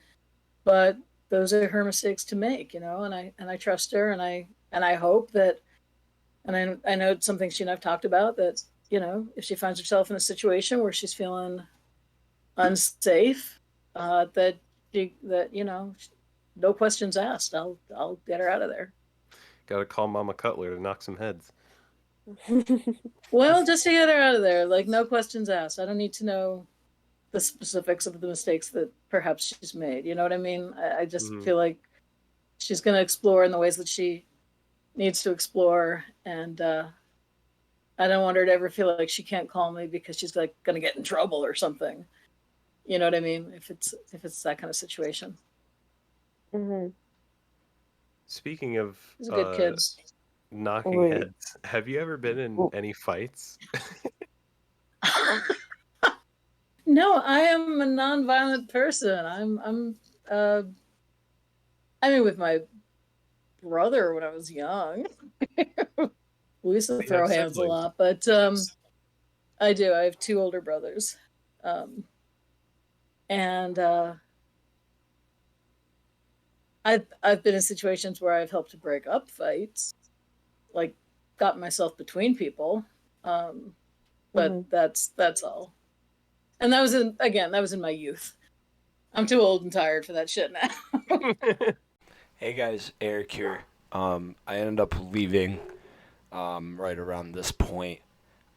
[SPEAKER 1] But those are her mistakes to make, and I trust her, and I hope that, and I know it's something she and I've talked about, that if she finds herself in a situation where she's feeling unsafe, that no questions asked, I'll get her out of there.
[SPEAKER 4] Gotta call Mama Cutler to knock some heads.
[SPEAKER 1] Well, just to get her out of there, like, no questions asked. I don't need to know the specifics of the mistakes that perhaps she's made. You know what I mean? I just feel like she's going to explore in the ways that she needs to explore, and I don't want her to ever feel like she can't call me because she's like going to get in trouble or something. You know what I mean? If it's that kind of situation.
[SPEAKER 3] Mm-hmm.
[SPEAKER 4] Speaking of
[SPEAKER 1] good kids.
[SPEAKER 4] knocking heads, have you ever been in any fights?
[SPEAKER 1] No, I am a nonviolent person. I mean, with my brother when I was young, we used to
[SPEAKER 4] You
[SPEAKER 1] throw
[SPEAKER 4] have
[SPEAKER 1] hands a
[SPEAKER 4] siblings.
[SPEAKER 1] lot, but I do. I have two older brothers. And I've been in situations where I've helped to break up fights, like got myself between people. But that's all. And that was in my youth. I'm too old and tired for that shit now.
[SPEAKER 2] Hey guys, Eric here. I ended up leaving right around this point.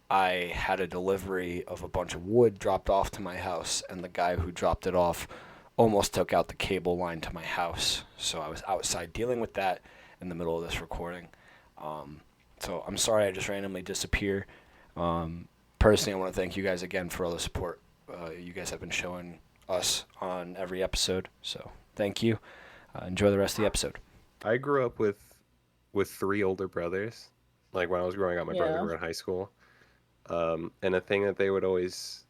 [SPEAKER 2] I had a delivery of a bunch of wood dropped off to my house, and the guy who dropped it off almost took out the cable line to my house. So I was outside dealing with that in the middle of this recording. So I'm sorry I just randomly disappear. Personally, I want to thank you guys again for all the support you guys have been showing us on every episode. So thank you. Enjoy the rest of the episode.
[SPEAKER 4] I grew up with 3 older brothers. Like when I was growing up, my brothers
[SPEAKER 1] Yeah.
[SPEAKER 4] were in high school. And a thing that they would always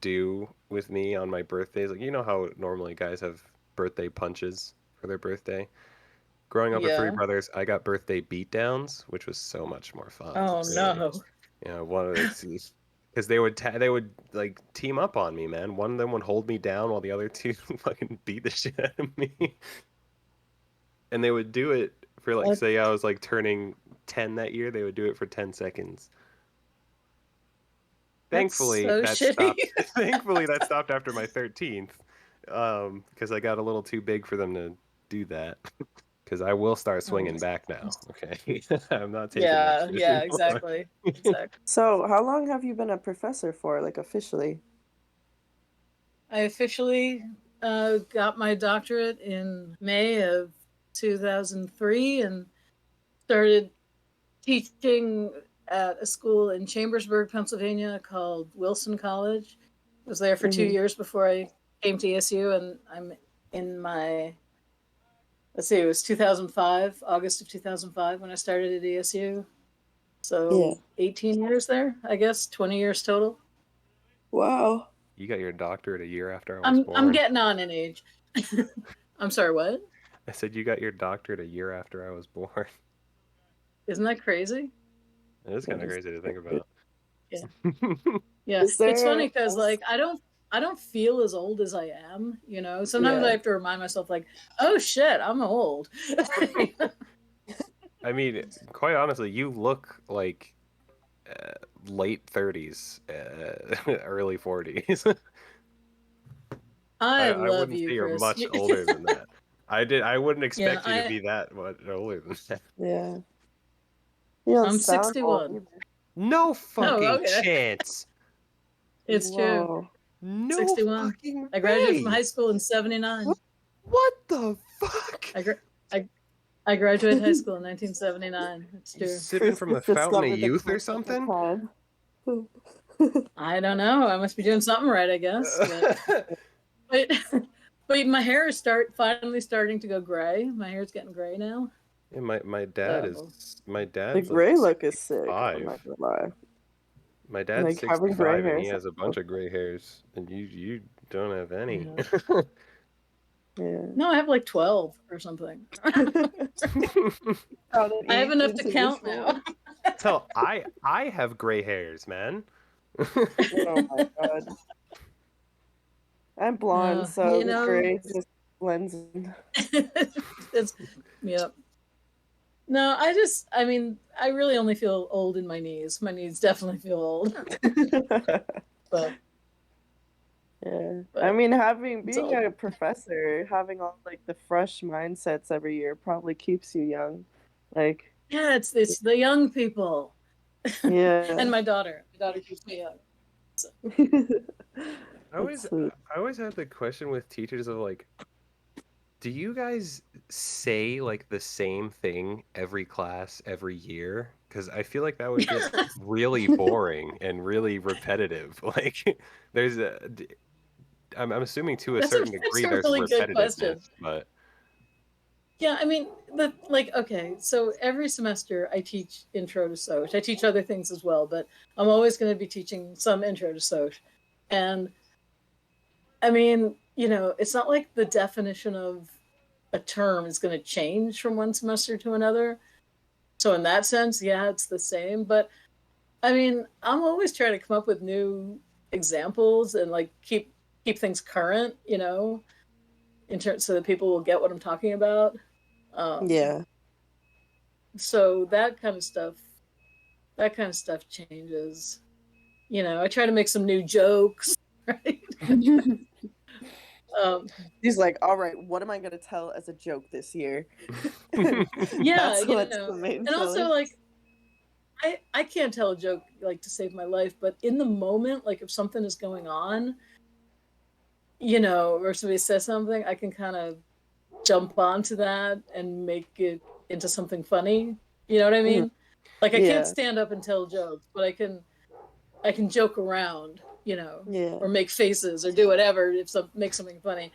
[SPEAKER 4] do with me on my birthdays, like you know how normally guys have birthday punches for their birthday. Growing up with 3
[SPEAKER 1] Yeah.
[SPEAKER 4] brothers, I got birthday beatdowns, which was so much more fun.
[SPEAKER 1] Oh
[SPEAKER 4] Really.
[SPEAKER 1] no.
[SPEAKER 4] You know, one of the because they would like team up on me, man. One of them would hold me down while the other 2 fucking beat the shit out of me. And they would do it for like, say I was like turning 10 that year, they would do it for 10 seconds. Thankfully,
[SPEAKER 1] so
[SPEAKER 4] that
[SPEAKER 1] shitty.
[SPEAKER 4] stopped. Thankfully, that stopped after my 13th, because I got a little too big for them to do that. Because I will start swinging back now. Okay, I'm not taking that shit anymore.
[SPEAKER 1] Exactly.
[SPEAKER 3] So, how long have you been a professor for, like officially?
[SPEAKER 1] I officially got my doctorate in May of 2003 and started teaching at a school in Chambersburg, Pennsylvania called Wilson College. I was there for 2 years before I came to ESU, and I'm in my, let's see, it was 2005, August of 2005 when I started at ESU. So 18 years there, I guess, 20 years total.
[SPEAKER 3] Wow.
[SPEAKER 4] You got your doctorate a year after I was born.
[SPEAKER 1] I'm getting on in age. I'm sorry, what?
[SPEAKER 4] I said you got your doctorate a year after I was born.
[SPEAKER 1] Isn't that crazy?
[SPEAKER 4] It is kind of crazy to think about.
[SPEAKER 1] Yeah. Yeah. It's funny because like I don't feel as old as I am, you know. Sometimes I have to remind myself like, oh shit, I'm old.
[SPEAKER 4] I mean, quite honestly, you look like late 30s, early 40s.
[SPEAKER 1] I love
[SPEAKER 4] wouldn't
[SPEAKER 1] you,
[SPEAKER 4] say you're
[SPEAKER 1] Chris.
[SPEAKER 4] much older than that. I wouldn't expect you to be that much older than that.
[SPEAKER 3] Yeah. You don't
[SPEAKER 1] I'm
[SPEAKER 3] sound
[SPEAKER 1] 61.
[SPEAKER 3] old.
[SPEAKER 4] No fucking
[SPEAKER 1] okay.
[SPEAKER 4] chance.
[SPEAKER 1] It's true.
[SPEAKER 4] No
[SPEAKER 1] 61.
[SPEAKER 4] fucking
[SPEAKER 1] I graduated
[SPEAKER 4] way.
[SPEAKER 1] from high school in 79.
[SPEAKER 4] What the fuck?
[SPEAKER 1] I graduated high school in 1979. It's true.
[SPEAKER 4] Sipping from the fountain of youth or something?
[SPEAKER 1] I don't know. I must be doing something right, I guess. But my hair is finally starting to go gray. My hair's getting gray now.
[SPEAKER 4] Yeah, my dad's
[SPEAKER 3] the gray look is sick.
[SPEAKER 4] 65.
[SPEAKER 3] I'm not gonna lie.
[SPEAKER 4] My dad's
[SPEAKER 3] Like, having
[SPEAKER 4] 65
[SPEAKER 3] gray
[SPEAKER 4] and he
[SPEAKER 3] hair
[SPEAKER 4] has a bunch of gray hairs, and you don't have any.
[SPEAKER 3] Yeah.
[SPEAKER 1] No, I have like 12 or something. I have enough to count now.
[SPEAKER 4] Hell, I have gray hairs, man.
[SPEAKER 3] Oh my god. I'm blonde, so
[SPEAKER 1] you know,
[SPEAKER 3] the gray just blends in.
[SPEAKER 1] Yep. No, I mean, I really only feel old in my knees. My knees definitely feel old. But
[SPEAKER 3] yeah. I mean, being a professor, having all like the fresh mindsets every year probably keeps you young. Like,
[SPEAKER 1] yeah, it's the young people.
[SPEAKER 3] Yeah.
[SPEAKER 1] And my daughter. My daughter keeps me young. So.
[SPEAKER 4] I always had the question with teachers of like, do you guys say like the same thing every class every year? Because I feel like that would get really boring and really repetitive. Like, I'm assuming to a certain degree there's
[SPEAKER 1] really
[SPEAKER 4] repetitiveness, but
[SPEAKER 1] yeah, I mean, okay, so every semester I teach intro to Soch. I teach other things as well, but I'm always going to be teaching some intro to Soch. And I mean, it's not like the definition of a term is going to change from one semester to another. So in that sense, yeah, it's the same. But I mean, I'm always trying to come up with new examples and like keep things current, in terms so that people will get what I'm talking about.
[SPEAKER 3] Yeah.
[SPEAKER 1] So that kind of stuff changes. I try to make some new jokes, right?
[SPEAKER 3] He's like, all right, what am I going to tell as a joke this year?
[SPEAKER 1] Yeah,
[SPEAKER 3] That's what's the main
[SPEAKER 1] and also
[SPEAKER 3] challenge.
[SPEAKER 1] like I can't tell a joke like to save my life, but in the moment, like if something is going on, or somebody says something, I can kind of jump onto that and make it into something funny. You know what I mean? Like I can't
[SPEAKER 3] Yeah.
[SPEAKER 1] stand up and tell jokes, but I can joke around,
[SPEAKER 3] Yeah.
[SPEAKER 1] or make faces or do whatever if make something funny.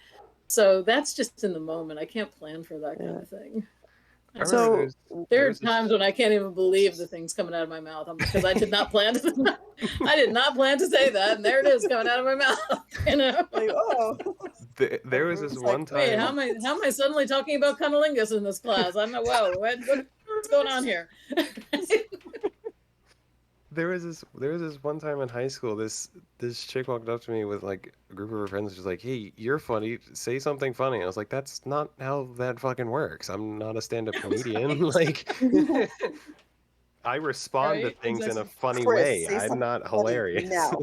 [SPEAKER 1] So that's just in the moment. I can't plan for that kind of thing.
[SPEAKER 4] I remember
[SPEAKER 3] So
[SPEAKER 1] There are times when I can't even believe the things coming out of my mouth because I did not plan to. I did not plan to say that, and there it is coming out of my mouth.
[SPEAKER 3] like, oh,
[SPEAKER 4] there was this one time.
[SPEAKER 1] Wait, how am I suddenly talking about cunnilingus in this class? I'm not. Whoa, what's going on here?
[SPEAKER 4] There was this one time in high school. This chick walked up to me with like a group of her friends. She's like, "Hey, you're funny. Say something funny." I was like, "That's not how that fucking works. I'm not a stand-up comedian." Like, I respond to things in a funny
[SPEAKER 3] Chris,
[SPEAKER 4] way.
[SPEAKER 3] say
[SPEAKER 4] I'm
[SPEAKER 3] something
[SPEAKER 4] not
[SPEAKER 3] funny
[SPEAKER 4] hilarious.
[SPEAKER 3] now.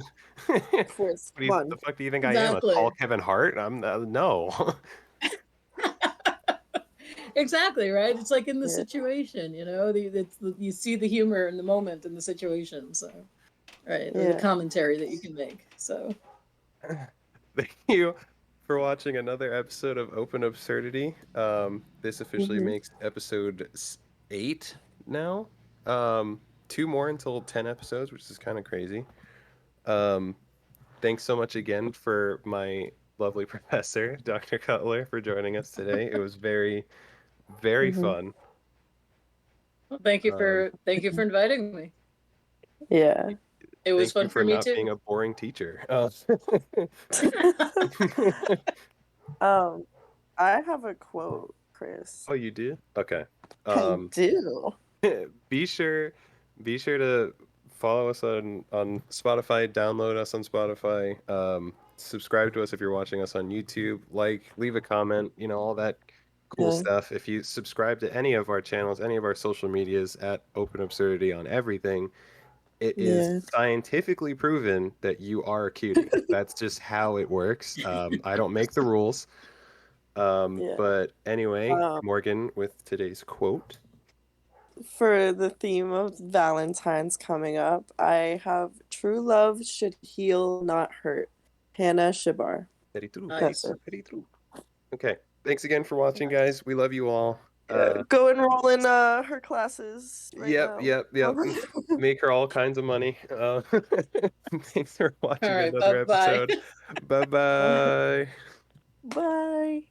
[SPEAKER 3] Chris, come on.
[SPEAKER 4] The fuck do you think I am? A tall Kevin Hart? I'm no.
[SPEAKER 1] Exactly, right? It's like in the situation, you see the humor in the moment in the situation. So, right, the commentary that you can make. So,
[SPEAKER 4] thank you for watching another episode of Open Absurdity. This officially makes episode 8 now. 2 more until 10 episodes, which is kind of crazy. Thanks so much again for my lovely professor, Dr. Cutler, for joining us today. It was very, very fun.
[SPEAKER 1] Well, thank you for inviting me.
[SPEAKER 3] Yeah.
[SPEAKER 1] It was fun for me
[SPEAKER 4] not
[SPEAKER 1] too.
[SPEAKER 4] being a boring teacher.
[SPEAKER 3] I have a quote, Chris.
[SPEAKER 4] Oh, you do? Okay.
[SPEAKER 3] I do.
[SPEAKER 4] Be sure to follow us on Spotify, download us on Spotify, subscribe to us if you're watching us on YouTube, leave a comment, all that cool stuff. If you subscribe to any of our channels, any of our social medias at Open Absurdity on everything, it is scientifically proven that you are a cutie. That's just how it works. I don't make the rules. But anyway, Morgan with today's quote.
[SPEAKER 3] For the theme of Valentine's coming up, I have "True love should heal, not hurt." Hannah Shibar.
[SPEAKER 4] Very true.
[SPEAKER 1] Nice.
[SPEAKER 4] Very true. Okay. Thanks again for watching, guys. We love you all.
[SPEAKER 3] Go enroll in her classes right now.
[SPEAKER 4] Yep. Make her all kinds of money. Thanks for watching
[SPEAKER 1] All right,
[SPEAKER 4] another
[SPEAKER 1] bye-bye.
[SPEAKER 4] episode. Bye-bye.
[SPEAKER 3] Bye.